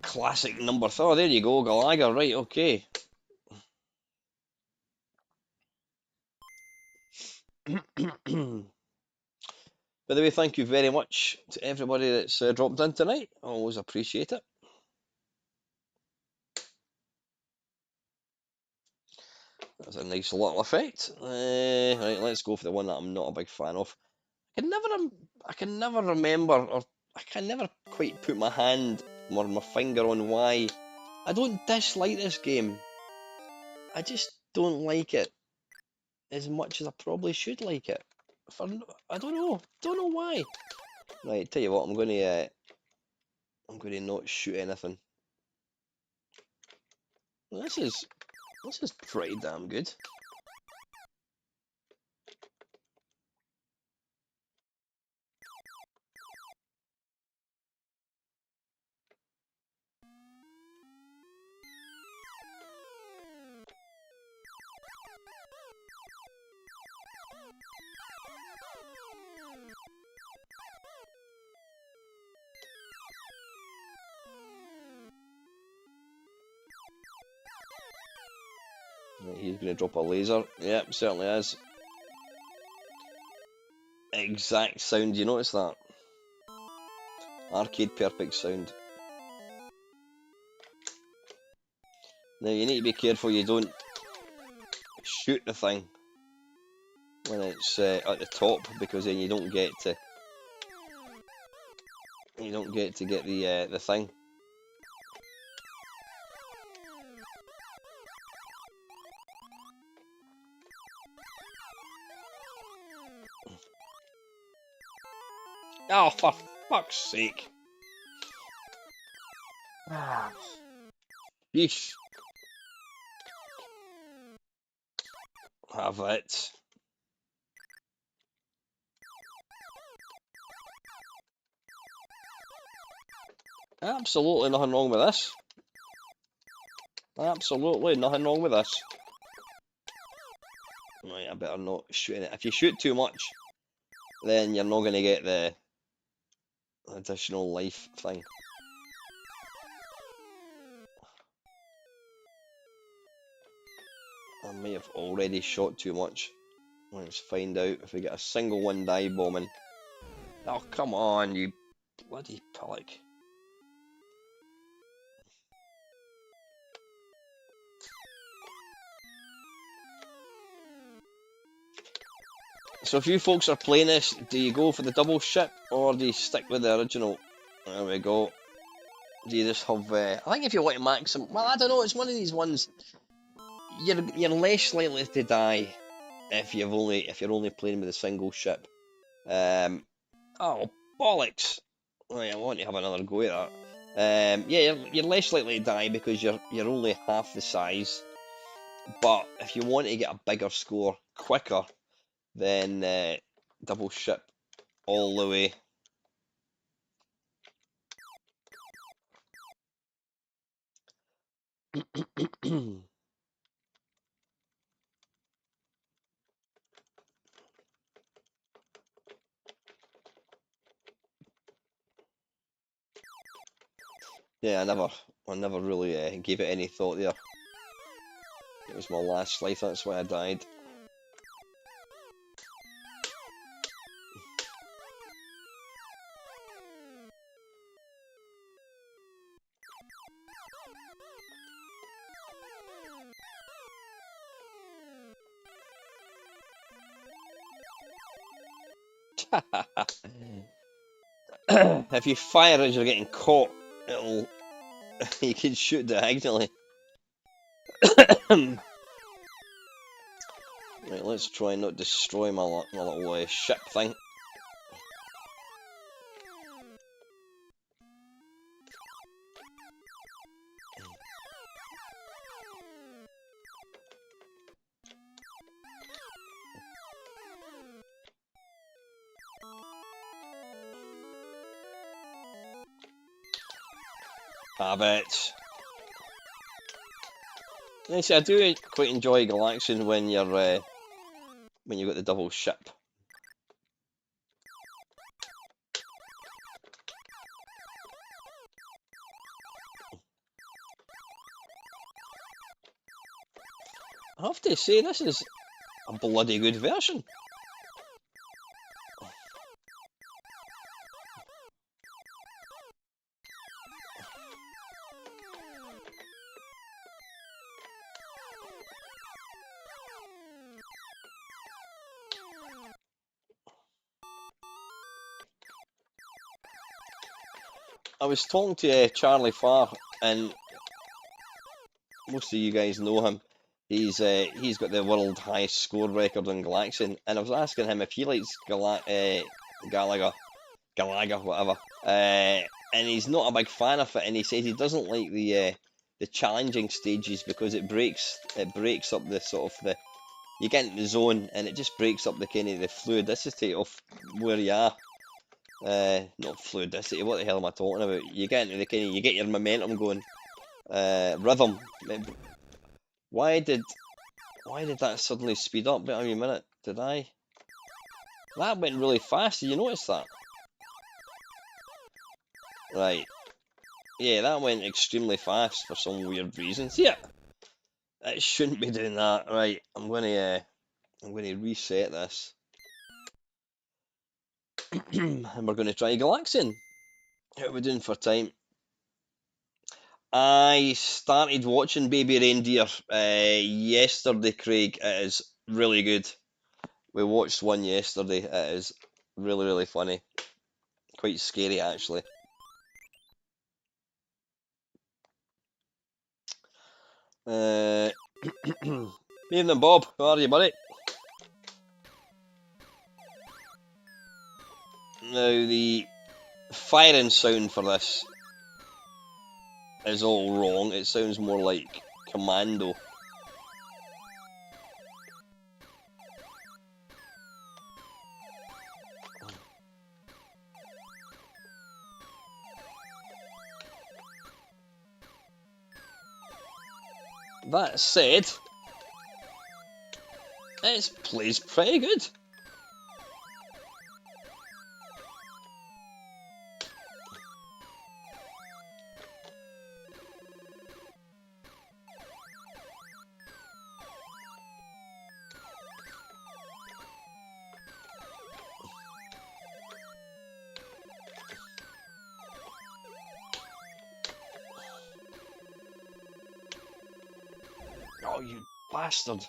classic number 3. Oh, there you go, Galaga. Right, okay. By the way, thank you very much to everybody that's dropped in tonight. I always appreciate it. That's a nice little effect. Right, let's go for the one that I'm not a big fan of. I can never remember, or I can never quite put my hand or my finger on why. I don't dislike this game. I just don't like it as much as I probably should like it. For I don't know why. Right, tell you what, I'm gonna not shoot anything. Well, this is pretty damn good. Right, he's going to drop a laser. Yep, certainly is. Exact sound, you notice that? Arcade perfect sound. Now you need to be careful you don't shoot the thing when it's at the top, because then you don't get to get the thing. Oh, for fuck's sake! Yeesh. Have it. Absolutely nothing wrong with this. Absolutely nothing wrong with this. Right, I better not shoot it. If you shoot too much, then you're not going to get the additional life thing. I may have already shot too much. Let's find out if we get a single one die bombing. Oh, come on, you bloody pillock. So if you folks are playing this, do you go for the double ship or do you stick with the original? There we go. Do you just have? I think if you want to maximum, well, I don't know. It's one of these ones. You're less likely to die if you're only playing with a single ship. Oh bollocks! Right, I want to have another go at that. Yeah, you're less likely to die because you're only half the size. But if you want to get a bigger score quicker, then double ship all the way. Yeah, I never really gave it any thought there. It was my last life, that's why I died. If you fire as you're getting caught, it'll you can shoot diagonally. Right, let's try and not destroy my little ship thing. Have it. See, I do quite enjoy Galaxian when you've got the double ship. I have to say, this is a bloody good version. I was talking to Charlie Farr, and most of you guys know him. He's got the world highest score record on Galaxian, and I was asking him if he likes Galaga, whatever, and he's not a big fan of it. And he said he doesn't like the challenging stages because it breaks up the sort of the you get into the zone and it just breaks up the kind of the fluidity of where you are. Not fluidity. What the hell am I talking about? You get into the kind of you get your momentum going. Rhythm. Why did that suddenly speed up? Wait a minute. Did I? That went really fast. Did you notice that? Right. Yeah, that went extremely fast for some weird reason. See it? It shouldn't be doing that. Right, I'm gonna reset this, and we're gonna try Galaxian. How are we doing for time? I started watching Baby Reindeer yesterday, Craig. It is really good. We watched one yesterday. It is really, really funny. Quite scary, actually. Uh, Evening, Bob. How are you, buddy? Now, the firing sound for this is all wrong. It sounds more like Commando. That said, it plays pretty good. Oh, you bastard.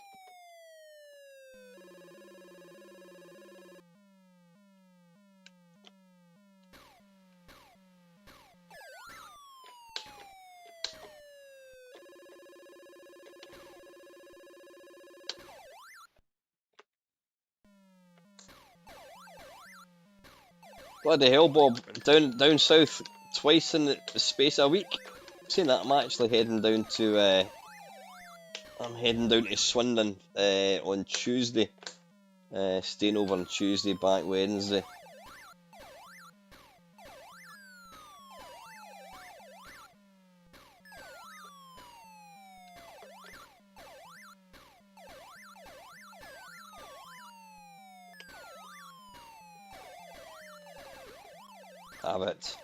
Bloody hell, Bob. Down south twice in the space of a week. Saying that, I'm heading down to Swindon on Tuesday. Staying over on Tuesday, back Wednesday. Have it.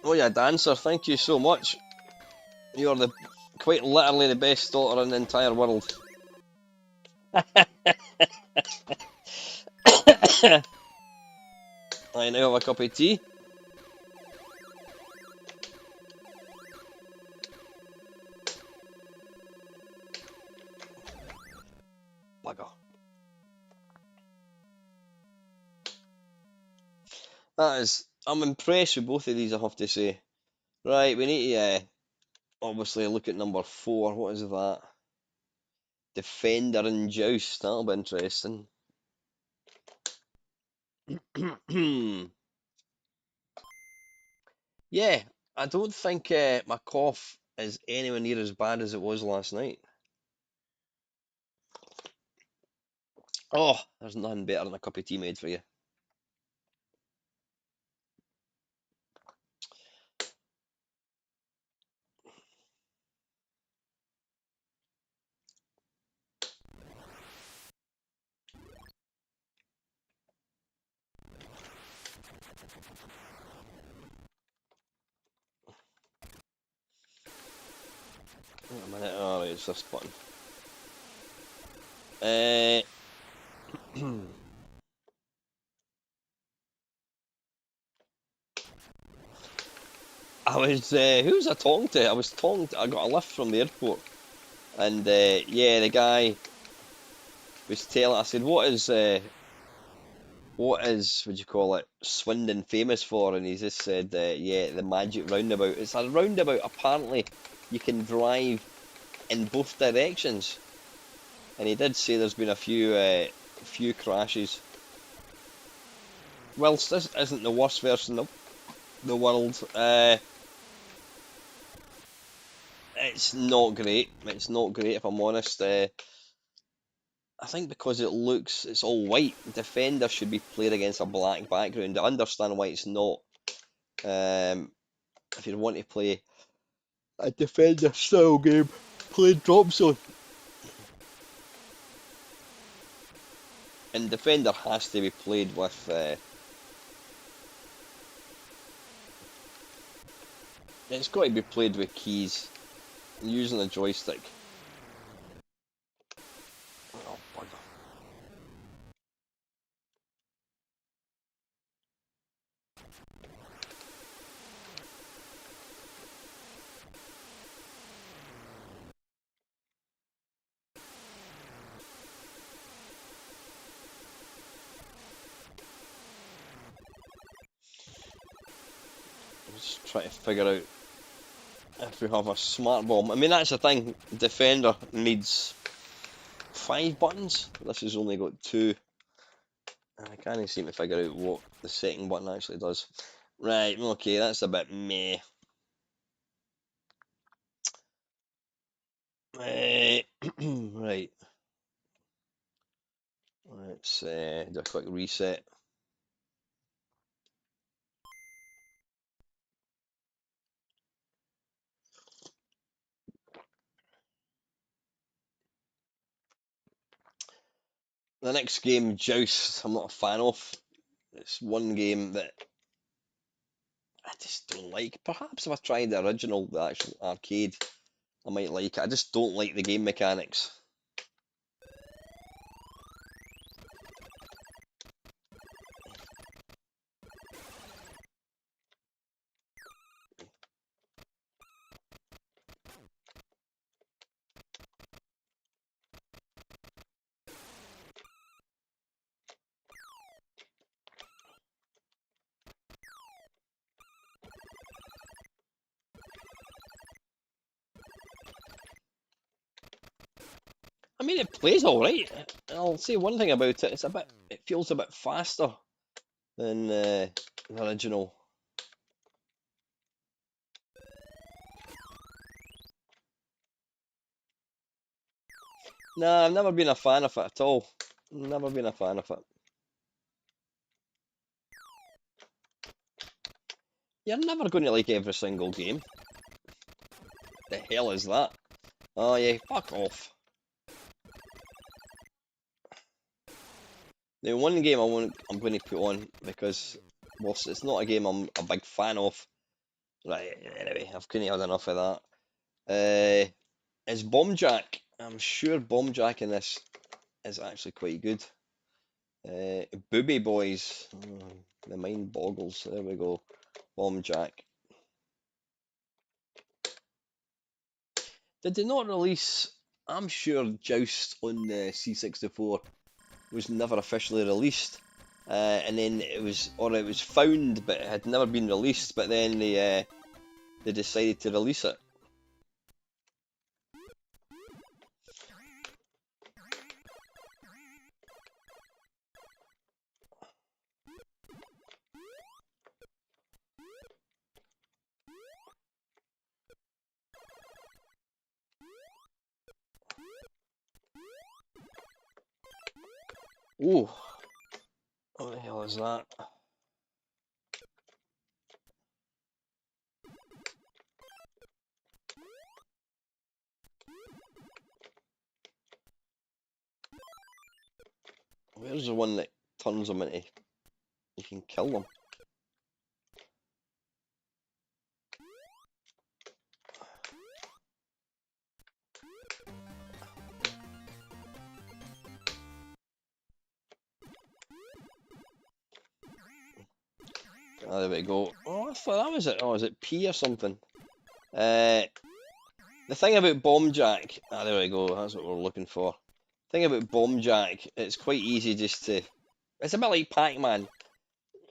Oh yeah, Dancer, thank you so much. You're quite literally the best daughter in the entire world. I now have a cup of tea. Bugger. I'm impressed with both of these, I have to say. Right, we need to obviously look at number 4. What is that? Defender and Joust. That'll be interesting. Yeah, I don't think my cough is anywhere near as bad as it was last night. Oh, there's nothing better than a cup of tea made for you. Wait a minute. Alright, it's this button. Who was I talking to? I got a lift from the airport, and yeah, the guy was telling. I said, would you call it, Swindon famous for? And he just said, yeah, the magic roundabout. It's a roundabout. Apparently, you can drive in both directions. And he did say there's been a few crashes. Whilst this isn't the worst version of the world, it's not great. It's not great, if I'm honest. I think because it's all white. Defender should be played against a black background. I understand why it's not. If you want to play a defender style game, play drop zone. And defender has to be played with It's got to be played with keys, using a joystick. Oh, bugger. Just trying to figure out if we have a smart bomb. I mean, that's the thing. Defender needs 5 buttons. This has only got 2. And I can't seem to figure out what the second button actually does. Right, okay, that's a bit meh. Right, let's do a quick reset. The next game, Joust, I'm not a fan of. It's one game that I just don't like. Perhaps if I tried the original, the actual arcade, I might like it. I just don't like the game mechanics. I mean, it plays all right. I'll say one thing about it: it feels a bit faster than the original. Nah, I've never been a fan of it at all. Never been a fan of it. You're never going to like every single game. The hell is that? Oh yeah, fuck off. The one game I'm going to put on because whilst it's not a game I'm a big fan of. Right, anyway, I've kind of had enough of that. Is Bomb Jack. I'm sure Bomb Jack in this is actually quite good. Booby Boys. The mind boggles. There we go. Bomb Jack. Did they not release? I'm sure Joust on the C64 was never officially released, and then it was found, but it had never been released. But then they decided to release it. Ooh, what the hell is that? Where's the one that turns them into? You can kill them. Oh, there we go. Oh, I thought that was it. Oh, is it P or something? The thing about Bomb Jack. Ah, there we go. That's what we're looking for. Thing about Bomb Jack, it's quite easy just to. It's a bit like Pac-Man.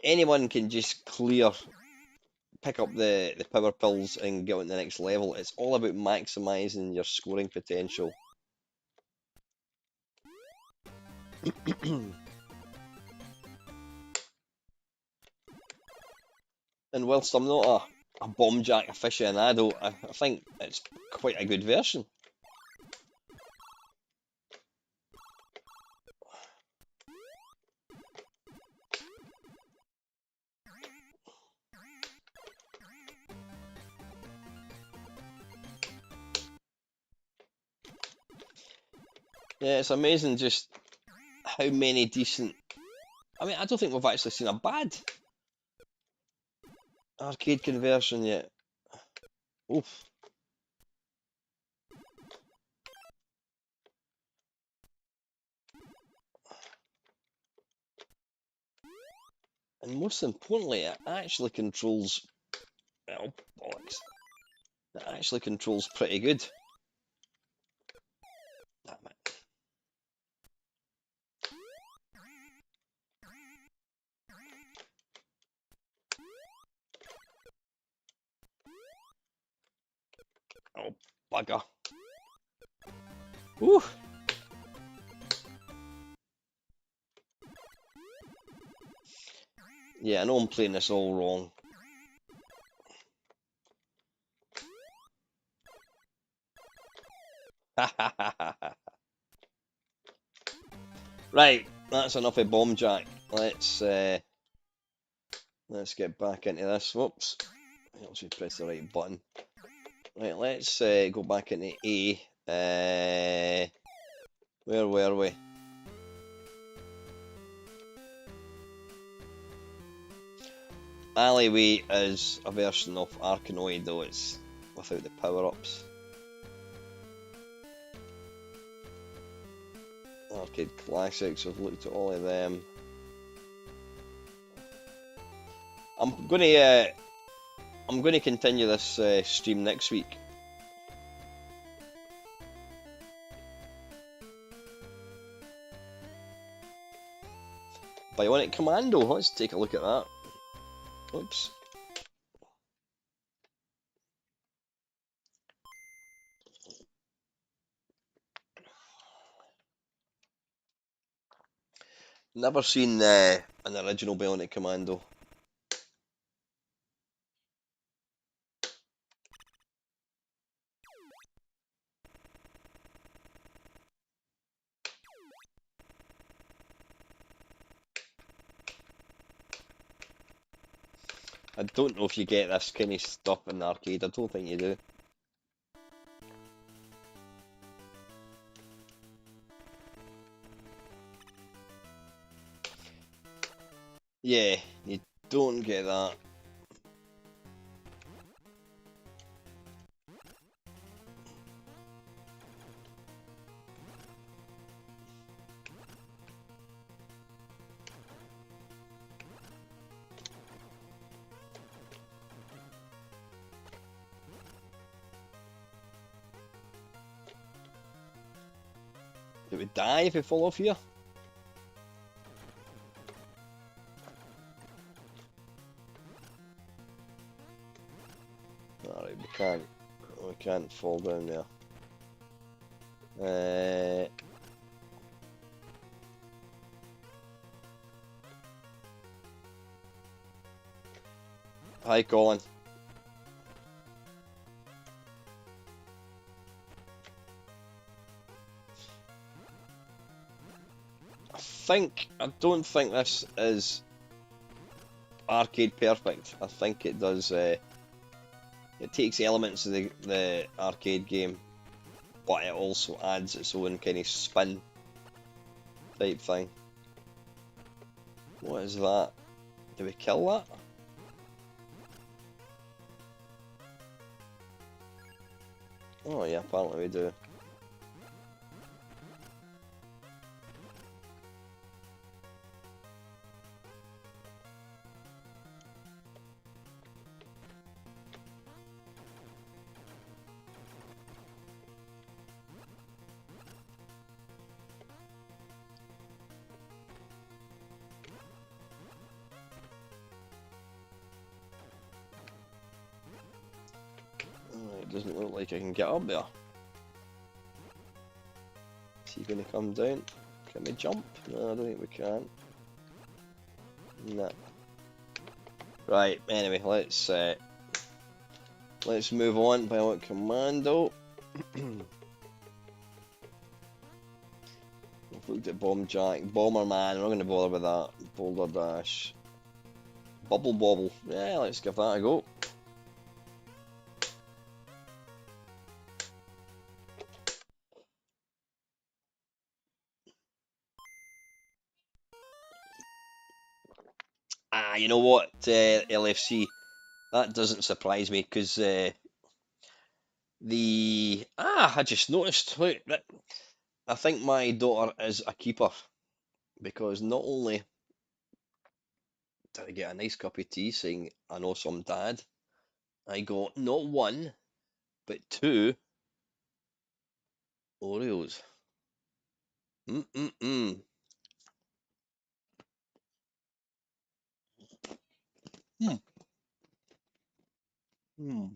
Anyone can just pick up the power pills and get on the next level. It's all about maximising your scoring potential. And whilst I'm not a Bomb Jack aficionado, I think it's quite a good version. Yeah, it's amazing just how many decent. I mean, I don't think we've actually seen a bad arcade conversion yet. Oof. And most importantly, it actually controls. Oh, bollocks. It actually controls pretty good. Damn it. Oh, bugger. Whew. Yeah, I know I'm playing this all wrong. Right, that's enough of Bomb Jack. Let's get back into this. Whoops. I also press the right button. Right, let's go back into A. Where were we? Alleyway is a version of Arkanoid, though it's without the power-ups. Arcade Classics, I've looked at all of them. I'm gonna continue this stream next week. Bionic Commando, let's take a look at that. Oops. Never seen an original Bionic Commando. I don't know if you get this kind of stuff in the arcade, I don't think you do. Yeah, you don't get that. It would die if it fall off here. Alright, we can't fall down there. Hi Colin. I don't think this is arcade perfect. I think it does, it takes elements of the arcade game, but it also adds its own kind of spin type thing. What is that? Do we kill that? Oh yeah, apparently we do. It doesn't look like I can get up there. Is he going to come down? Can we jump? No, I don't think we can. Nah. Right, anyway, let's move on. Bionic Commando. We've looked at Bomb Jack, Bomberman, we're not going to bother with that. Boulder Dash. Bubble Bobble. Yeah, let's give that a go. Ah, you know what, LFC? That doesn't surprise me, because I just noticed. Look, I think my daughter is a keeper because not only did I get a nice cup of tea saying I know some dad, I got not one but two Oreos. Mm-mm-mm. Mm. Mm.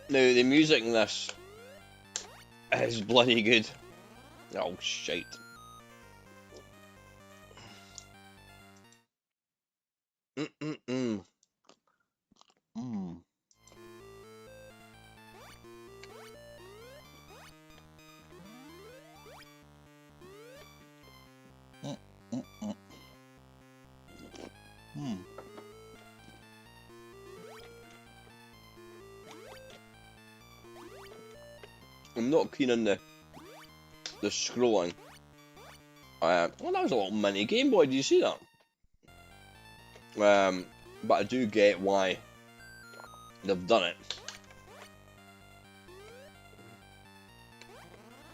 Now the music in this is bloody good. Oh shite. Mm-mm-mm. Mm. Mm-mm-mm. Mm. I'm not keen on the scrolling. Well, that was a little mini Game Boy. Did you see that? But I do get why they've done it.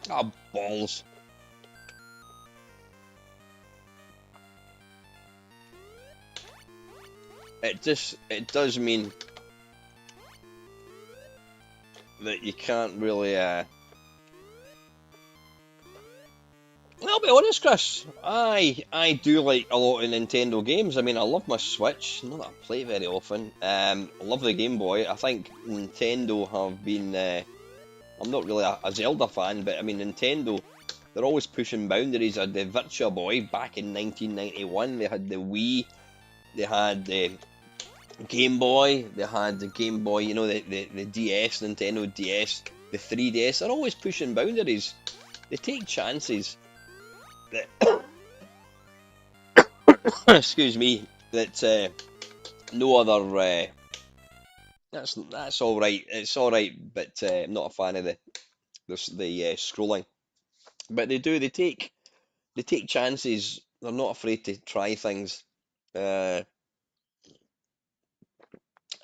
Ah, balls. It does mean that you can't really. I'll be honest, Chris. I do like a lot of Nintendo games. I mean, I love my Switch. Not that I play it very often. I love the Game Boy. I think Nintendo have been. I'm not really a Zelda fan, but I mean Nintendo. They're always pushing boundaries. Had the Virtua Boy back in 1991. They had the Wii. They had the Game Boy. They had the Game Boy. You know the DS, Nintendo DS, the 3DS. They're always pushing boundaries. They take chances that excuse me, that no other. That's all right. It's all right, but I'm not a fan of the scrolling. But they do. They take chances. They're not afraid to try things uh,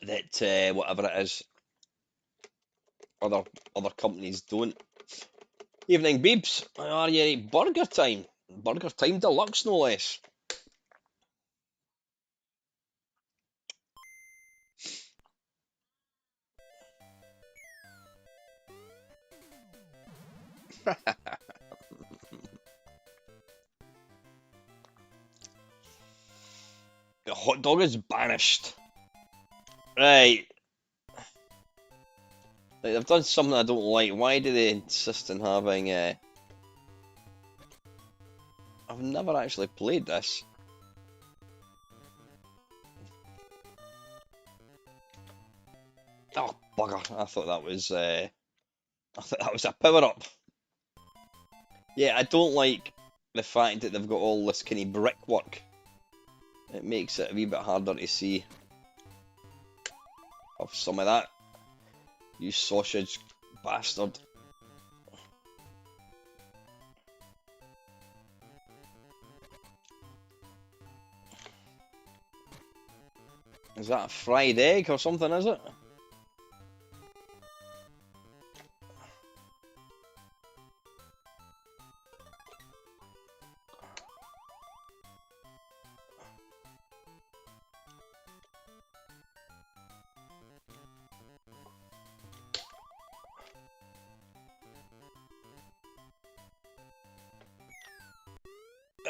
that whatever it is, other other companies don't. Evening, Beebs. Are you Burger Time? Burger Time Deluxe, no less. The hot dog is banished. Right. Like, they've done something I don't like. Why do they insist on having? I've never actually played this. Oh bugger! I thought that was. I thought that was a power up. Yeah, I don't like the fact that they've got all this kind of brickwork. It makes it a wee bit harder to see. Have some of that, you sausage bastard. Is that a fried egg or something, is it?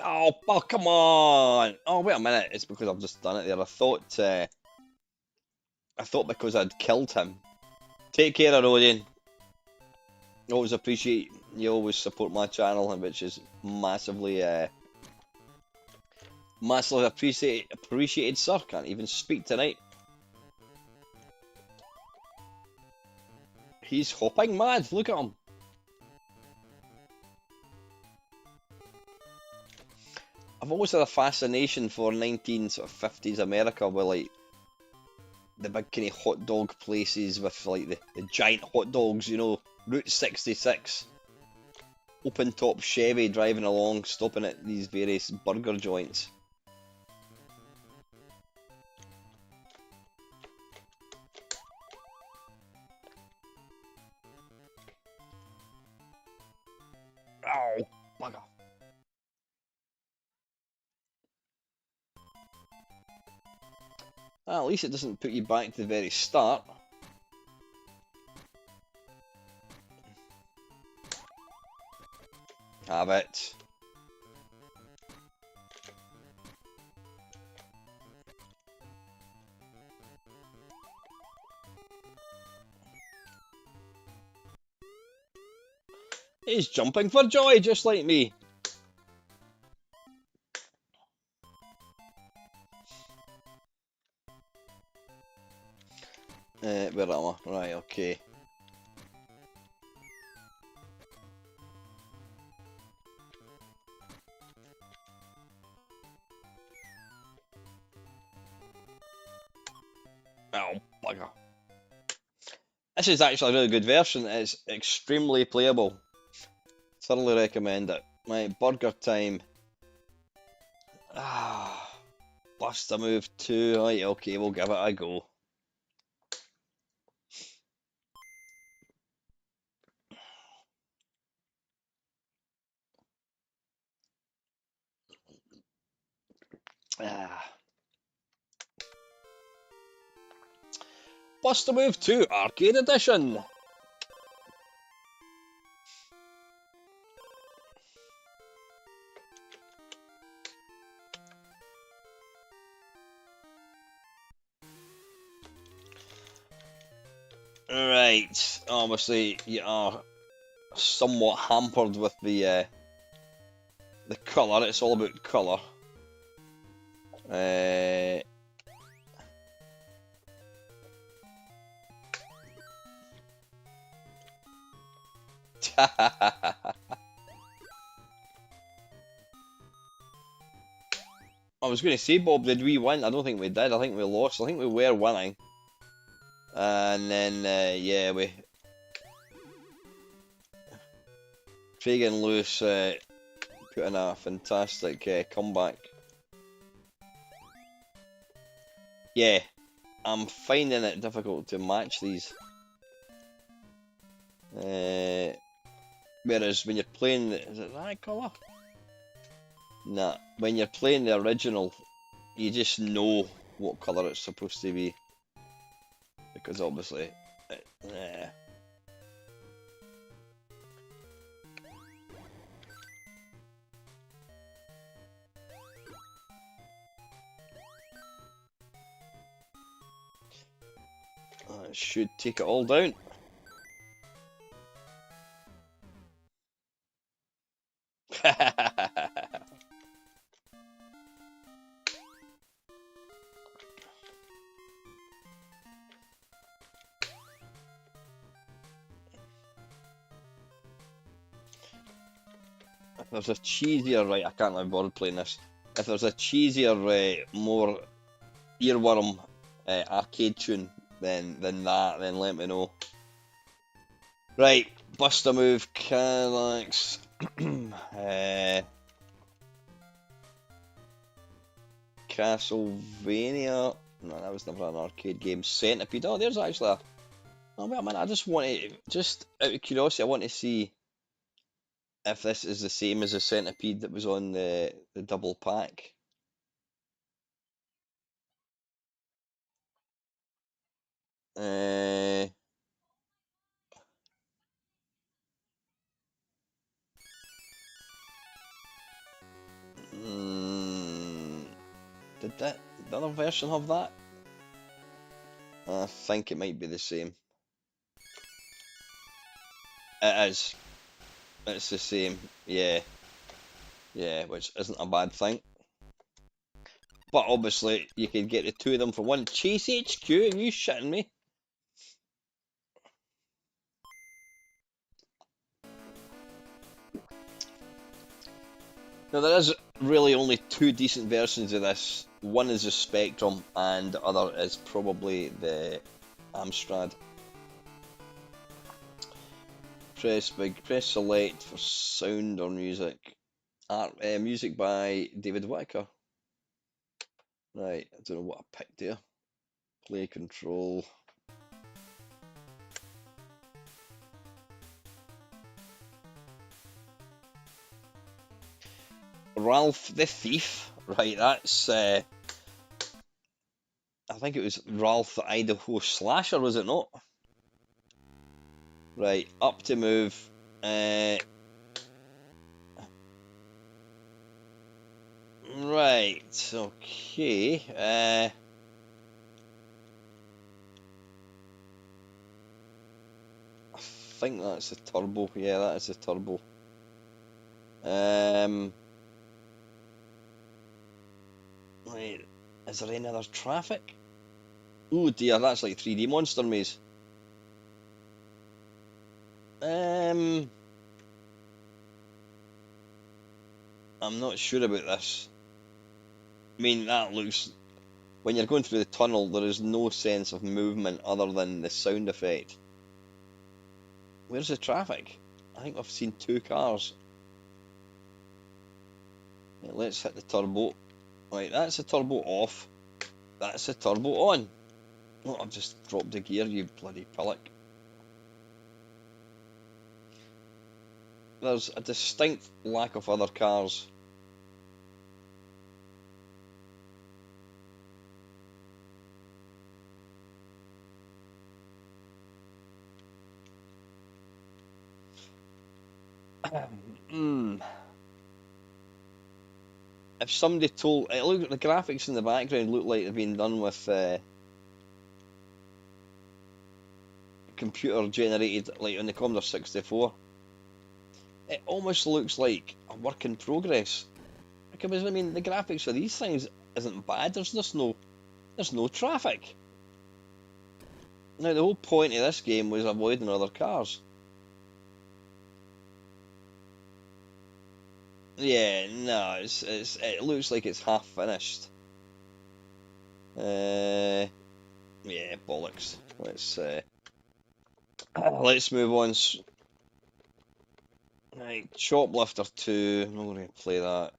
Oh, come on! Oh, wait a minute. It's because I've just done it there. I thought because I'd killed him. Take care, Arodian. Always appreciate you always support my channel, which is massively appreciated, sir. Can't even speak tonight. He's hopping mad. Look at him. I've always had a fascination for 1950s America with like the big kind of hot dog places with like the giant hot dogs, you know, Route 66, open top Chevy driving along, stopping at these various burger joints. Ow, bugger. At least it doesn't put you back to the very start. Have it. He's jumping for joy, just like me. Where am I? Right, okay. Oh, bugger. This is actually a really good version. It's extremely playable. Thoroughly recommend it. Right, burger time. Bust a move 2. Right, okay, we'll give it a go. Bust a move 2, Arcade Edition. Right, obviously you are somewhat hampered with the colour. It's all about colour. I was going to say, Bob, did we win? I don't think we did. I think we lost. I think we were winning. And then, yeah, Craig and Lewis put in a fantastic comeback. Yeah, I'm finding it difficult to match these. Whereas when you're playing, is it that colour? Nah, when you're playing the original, you just know what colour it's supposed to be. Because obviously, it should take it all down. If there's a cheesier, right, I can't have bothered playing this. If there's a cheesier, more earworm arcade tune than that, then let me know. Right, bust a move, Cadillacs. Castlevania. No, that was never an arcade game. Centipede. Oh, there's actually a. Oh, wait a minute. I just want to. Just out of curiosity, I want to see if this is the same as the Centipede that was on the double pack. Did the other version have that? I think it might be the same. It is. It's the same. Yeah. Yeah, which isn't a bad thing. But obviously, you could get the two of them for one. Chase HQ? Are you shitting me? Now there is really only two decent versions of this. One is the Spectrum, and the other is probably the Amstrad. Press select for sound or music. Music by David Whittaker. Right, I don't know what I picked here. Play control. Ralph the Thief. Right, that's I think it was Ralph the Idaho Slasher, was it not? Right, up to move. Right, okay. I think that's the turbo. Yeah, that is the turbo. Right, is there any other traffic? Oh dear, that's like 3D Monster Maze. I'm not sure about this. I mean, that looks... When you're going through the tunnel, there is no sense of movement other than the sound effect. Where's the traffic? I think I've seen two cars. Right, let's hit the turbo. Right, that's the turbo off. That's the turbo on. Oh, I've just dropped the gear, you bloody pillock. There's a distinct lack of other cars. If somebody told... Look at the graphics in the background look like they've been done with computer generated, like on the Commodore 64. It almost looks like a work in progress. Because I mean, the graphics of these things isn't bad. There's no traffic. Now the whole point of this game was avoiding other cars. Yeah, no, it looks like it's half finished. Yeah, bollocks. Let's move on. Right, Shoplifter 2. I'm not going to play that.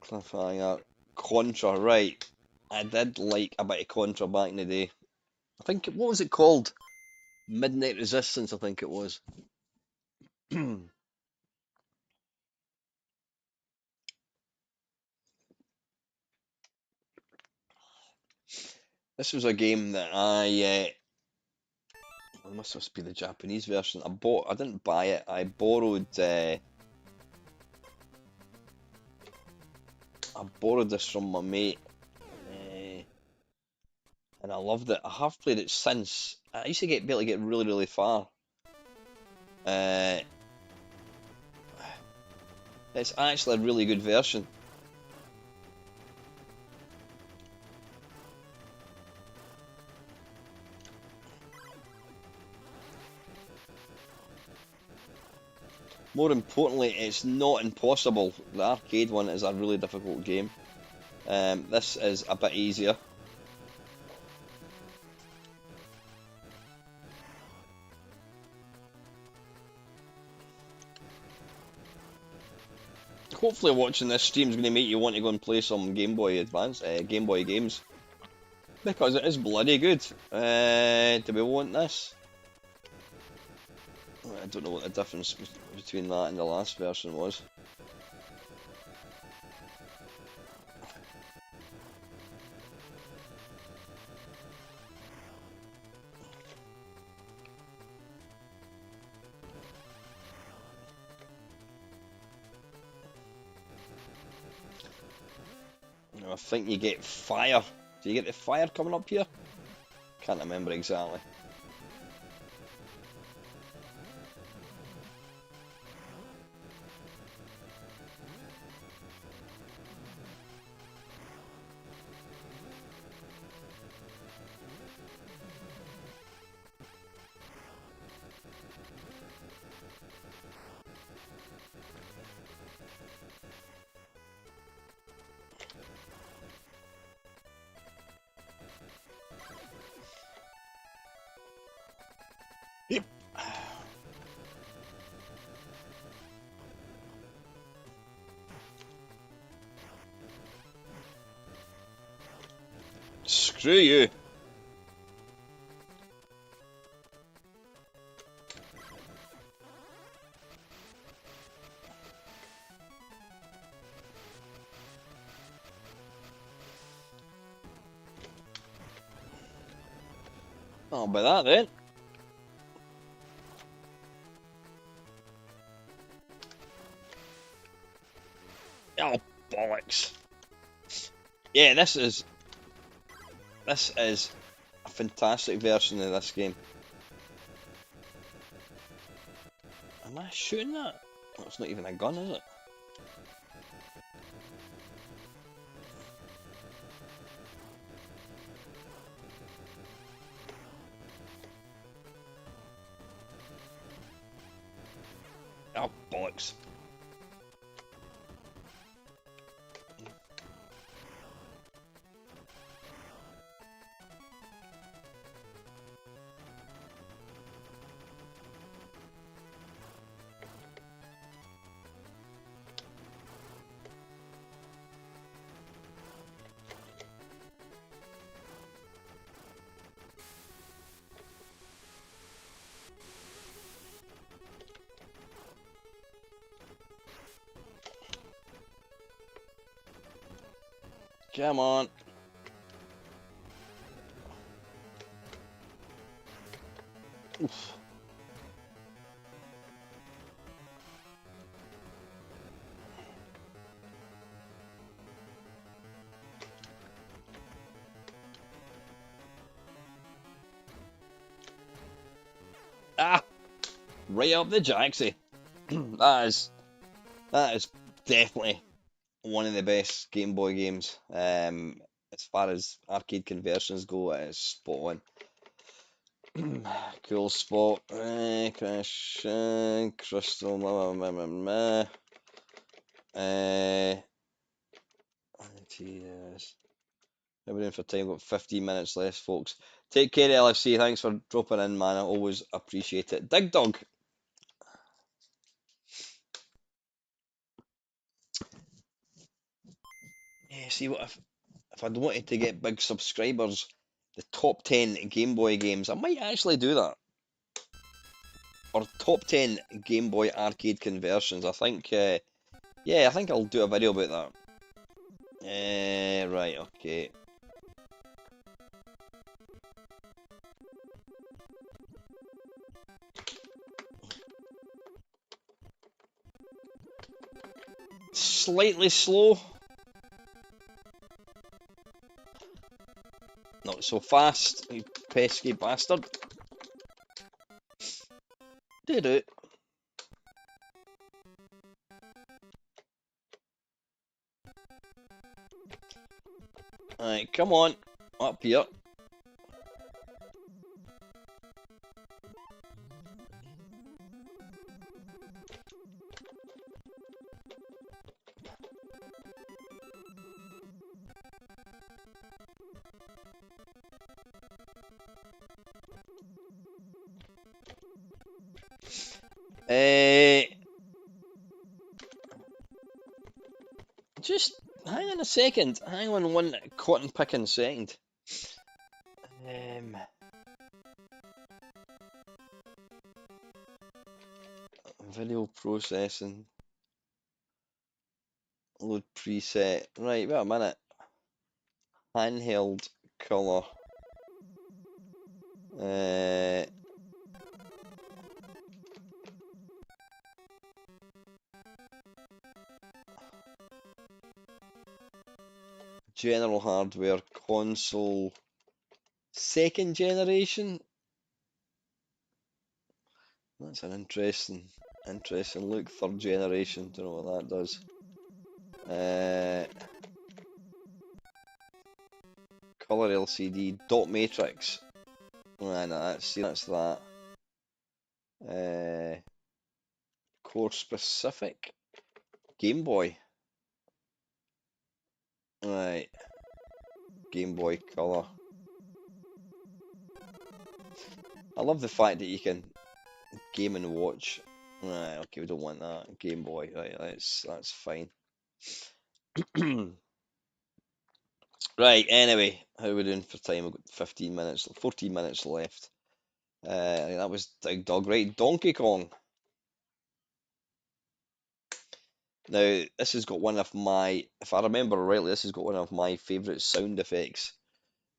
Cliffhanger. Contra, right. I did like a bit of Contra back in the day. I think, what was it called? Midnight Resistance, I think it was. This was a game that it must be the Japanese version. I didn't buy it. I borrowed this from my mate, and I loved it. I have played it since. I used to be able to get really, really far. It's actually a really good version. More importantly, it's not impossible. The arcade one is a really difficult game. This is a bit easier. Hopefully watching this stream is going to make you want to go and play some Game Boy Advance, Game Boy games. Because it is bloody good. Do we want this? I don't know what the difference between that and the last version was. I think you get fire. Do you get the fire coming up here? Can't remember exactly. Screw you. Oh, by that then. Oh, bollocks. Yeah, this is a fantastic version of this game. Am I shooting that? Oh, it's not even a gun, is it? Oh, bollocks. Come on. Oof. Ah! Right up the jacksy. That is definitely one of the best Game Boy games. As far as arcade conversions go, it is spot on. Cool spot. Crash, crystal, blah, blah, blah, blah, blah. Yes. We're in for time, got 15 minutes left, folks. Take care, LFC. Thanks for dropping in, man. I always appreciate it. Dig Dog. Yeah, see what if I'd wanted to get big subscribers, the top 10 Game Boy games, I might actually do that. Or top 10 Game Boy arcade conversions. I think, yeah, I think I'll do a video about that. Right, okay. Slightly slow. Not so fast, you pesky bastard. Did it. Alright, come on. Up here. Just hang on a second. Hang on one cotton picking second. Video processing. Load preset. Right, wait a minute. Handheld color. General hardware, console, second generation. That's an interesting look. Third generation, don't know what that does. Color LCD, dot matrix. No, that's that. Core specific, Game Boy. Right, Game Boy Color. I love the fact that you can game and watch. Right, okay, we don't want that. Game Boy, right, that's fine. Right, anyway, How are we doing for time? We've got 15 minutes, 14 minutes left. That was Dig Dog, right? Donkey Kong. Now, this has got one of my, if I remember rightly, this has got one of my favourite sound effects.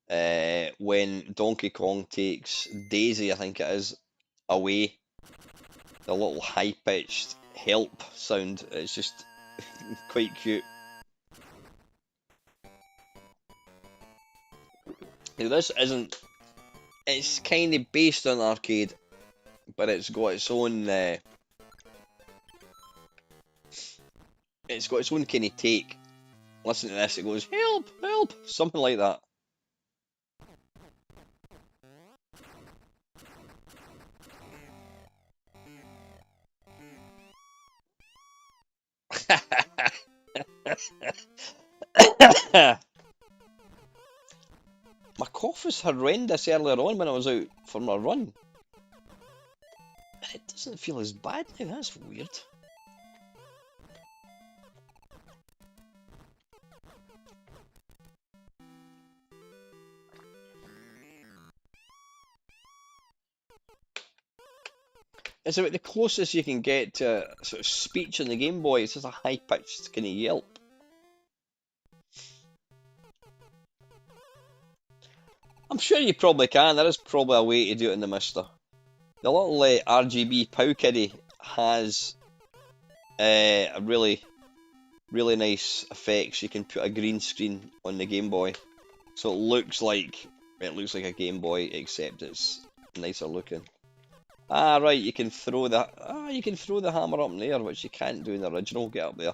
When Donkey Kong takes Daisy, I think it is, away, the little high-pitched help sound, it's just quite cute. Now, this isn't, it's kind of based on arcade, but it's got its own, kind of take. Listen to this, it goes, help, help, something like that. My cough was horrendous earlier on when I was out for my run. It doesn't feel as bad now, that's weird. It's about the closest you can get to sort of speech on the Game Boy. It's just a high-pitched kind of yelp. I'm sure you probably can. There is probably a way to do it in the Mister. The little RGB Pow Kiddie has a really nice effects. You can put a green screen on the Game Boy, so it looks like a Game Boy, except it's nicer looking. Ah, right, you can throw the hammer up in the air, which you can't do in the original. Get up there.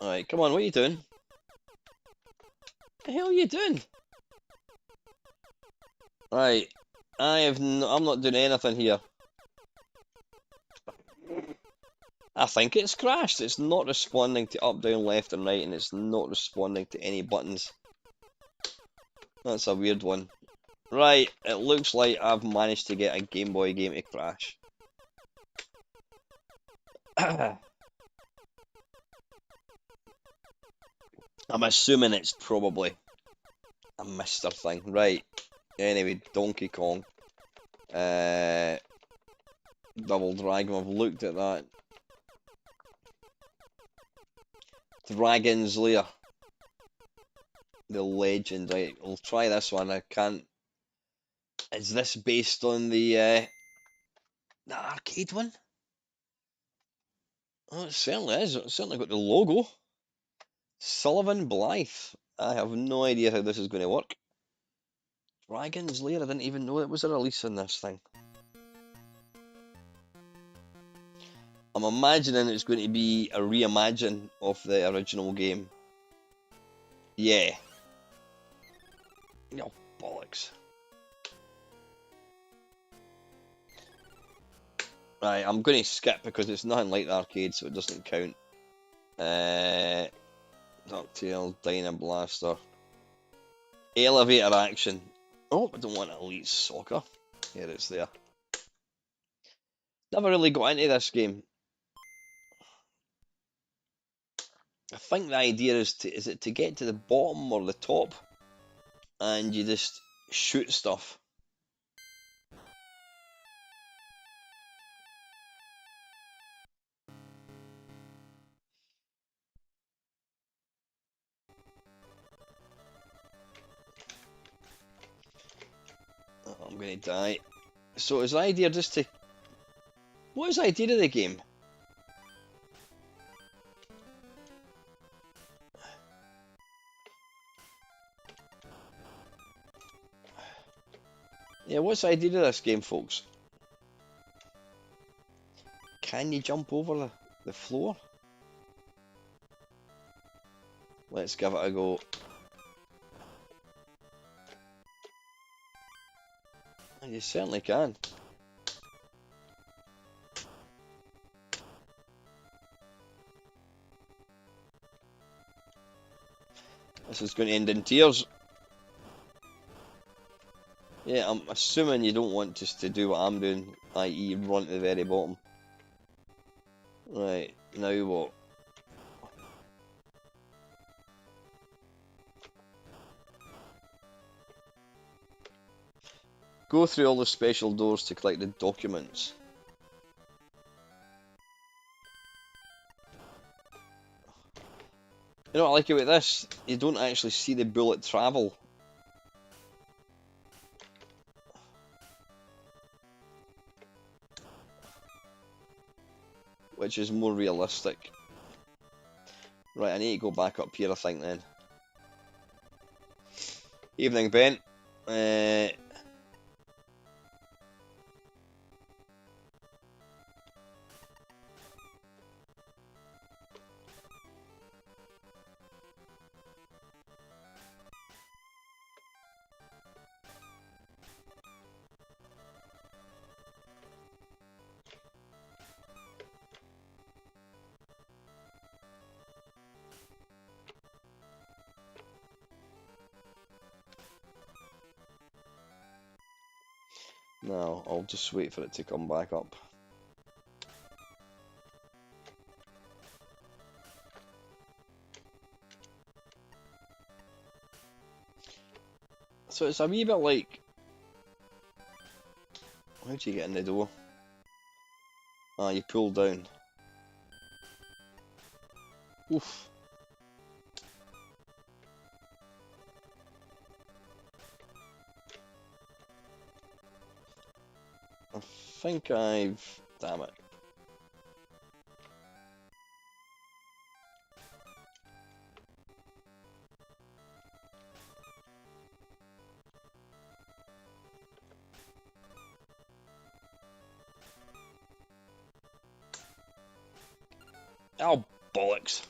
Alright, come on, what are you doing? What the hell are you doing? Right, I'm not doing anything here. I think it's crashed. It's not responding to up, down, left, and right, and it's not responding to any buttons. That's a weird one. Right, it looks like I've managed to get a Game Boy game to crash. I'm assuming it's probably a Mister thing. Right, anyway, Donkey Kong. Double Dragon, I've looked at that. Dragon's Lair. The Legend, right, we'll try this one. I can't... Is this based on the arcade one? Oh, it certainly is. It's certainly got the logo. Sullivan Blythe. I have no idea how this is going to work. Dragon's Lair, I didn't even know it was a release on this thing. I'm imagining it's going to be a reimagine of the original game. Yeah. No, bollocks. Right, I'm going to skip because it's nothing like the arcade, so it doesn't count. DuckTales, Dyna Blaster. Elevator Action. Oh, I don't want Elite Soccer. Here it's there. Never really got into this game. I think the idea is to get to the bottom or the top, and you just shoot stuff. Oh, I'm gonna die. So is the idea just to... What is the idea of the game? Yeah, what's the idea of this game, folks? Can you jump over the floor? Let's give it a go. You certainly can. This this is going to end in tears. Yeah, I'm assuming you don't want us to do what I'm doing, i.e. run to the very bottom. Right, now what? Go through all the special doors to collect the documents. You know what I like about this? You don't actually see the bullet travel. Which is more realistic. Right, I need to go back up here, I think, then. Evening, Ben. No, I'll just wait for it to come back up. So it's a wee bit like... How do you get in the door? Ah, you pull down. Oof. I think I've... Damn it. Oh, bollocks.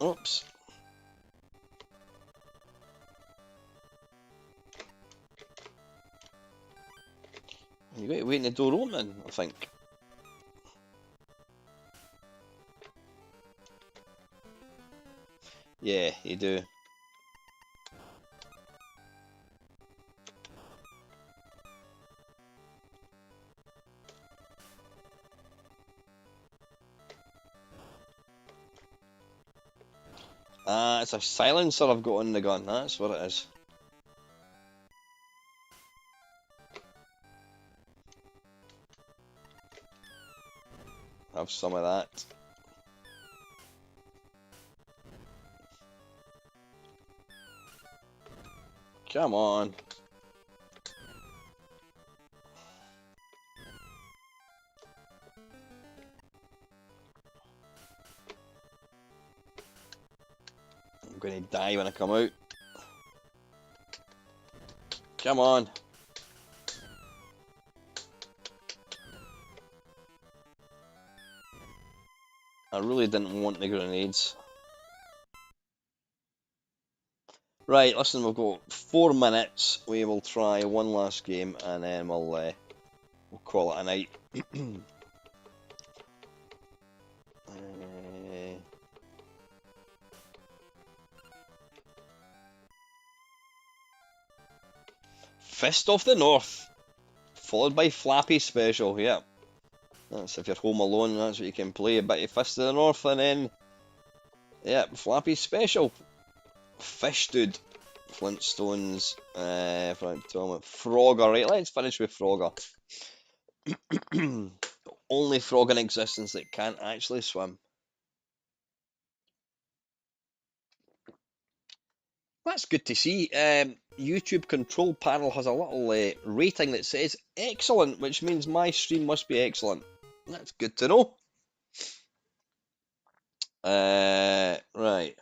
Oops. You got to wait in the door opening, I think. Yeah, you do. Ah, it's a silencer I've got on the gun, that's what it is. Have some of that. Come on. I'm going to die when I come out. Come on. I really didn't want the grenades. Right, listen, we've got 4 minutes. We will try one last game and then we'll call it a night. Fist of the North, followed by Flappy Special. Yeah, that's if you're home alone. That's what you can play. A bit of Fist of the North, and then yeah, Flappy Special. Fish Dude, Flintstones, Frogger. Right, let's finish with Frogger. The only frog in existence that can't actually swim. That's good to see. YouTube control panel has a little rating that says excellent, which means my stream must be excellent. That's good to know. Right.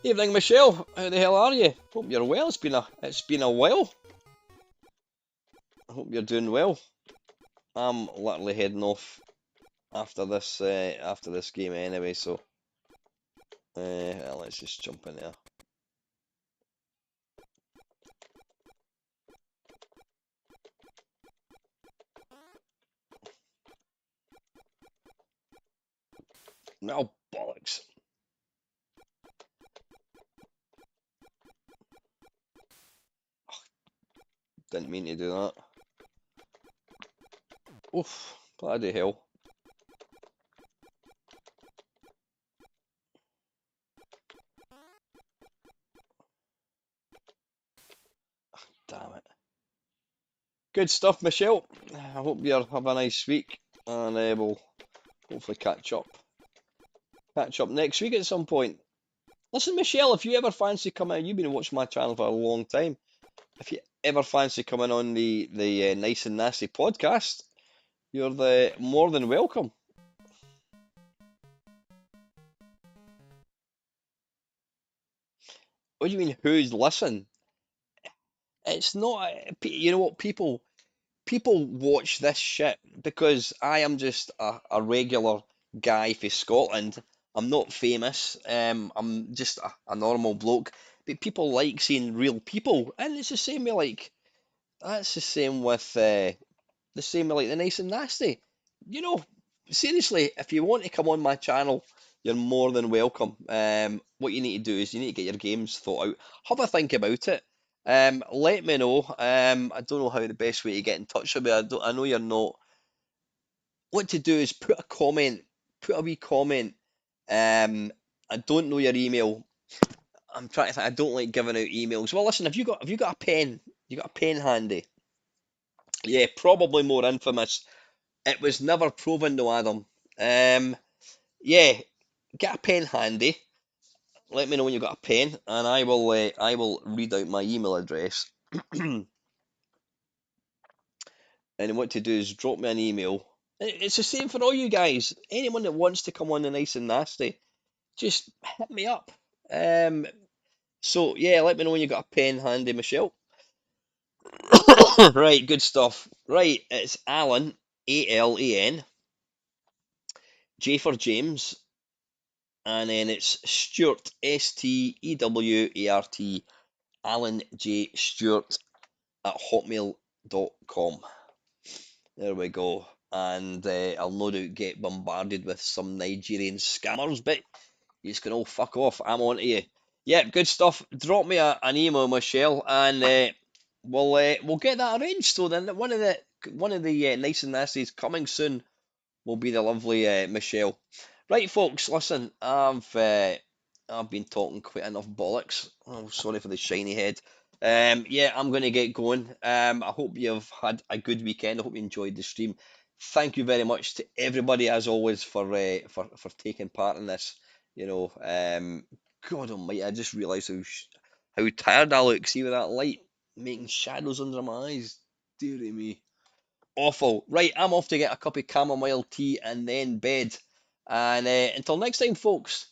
Evening, Michelle. How the hell are you? Hope you're well. It's been a while. hope you're doing well. I'm literally heading off after this game anyway, so let's just jump in there. No bollocks. Didn't mean to do that. Oof, bloody hell. Damn it. Good stuff, Michelle. I hope you have a nice week, and we'll hopefully catch up next week at some point. Listen, Michelle, if you ever fancy coming, you've been watching my channel for a long time. If you ever fancy coming on the Nice and Nasty podcast, you're the more than welcome. What do you mean? Who's listen? It's not. You know what? People watch this shit because I am just a regular guy from Scotland. I'm not famous. I'm just a normal bloke. But people like seeing real people, and it's the same with like that's the same with like the Nice and Nasty. You know, seriously, if you want to come on my channel, you're more than welcome. What you need to do is you need to get your games thought out. Have a think about it. Let me know. I don't know how the best way to get in touch with me. I know you're not. What to do is put a comment, put a wee comment. I don't know your email. I'm trying to think. I don't like giving out emails. Well, listen, have you got a pen? You got a pen handy? Yeah, probably more infamous. It was never proven though, Adam. Yeah, get a pen handy. Let me know when you've got a pen, and I will read out my email address. And what to do is drop me an email. It's the same for all you guys. Anyone that wants to come on the Nice and Nasty, just hit me up. Um, so yeah, let me know when you got a pen handy, Michelle. Right, good stuff. Right, it's Alan, Alan, J for James, and then it's Stuart, Stewart, Alan J Stewart at hotmail.com. There we go. And I'll no doubt get bombarded with some Nigerian scammers, but you just can all fuck off. I'm on to you. Yeah, good stuff. Drop me an email, Michelle, and we'll get that arranged. So then one of the nice and nasties coming soon will be the lovely Michelle. Right, folks, listen, I've been talking quite enough bollocks. Oh, sorry for the shiny head. Yeah, I'm going to get going. I hope you've had a good weekend. I hope you enjoyed the stream. Thank you very much to everybody, as always, for taking part in this. You know, God Almighty, I just realised how tired I look. See with that light making shadows under my eyes. Dearie me. Awful. Right, I'm off to get a cup of chamomile tea and then bed. And until next time, folks,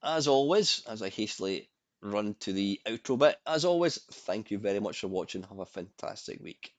as always, as I hastily run to the outro bit, as always, thank you very much for watching. Have a fantastic week.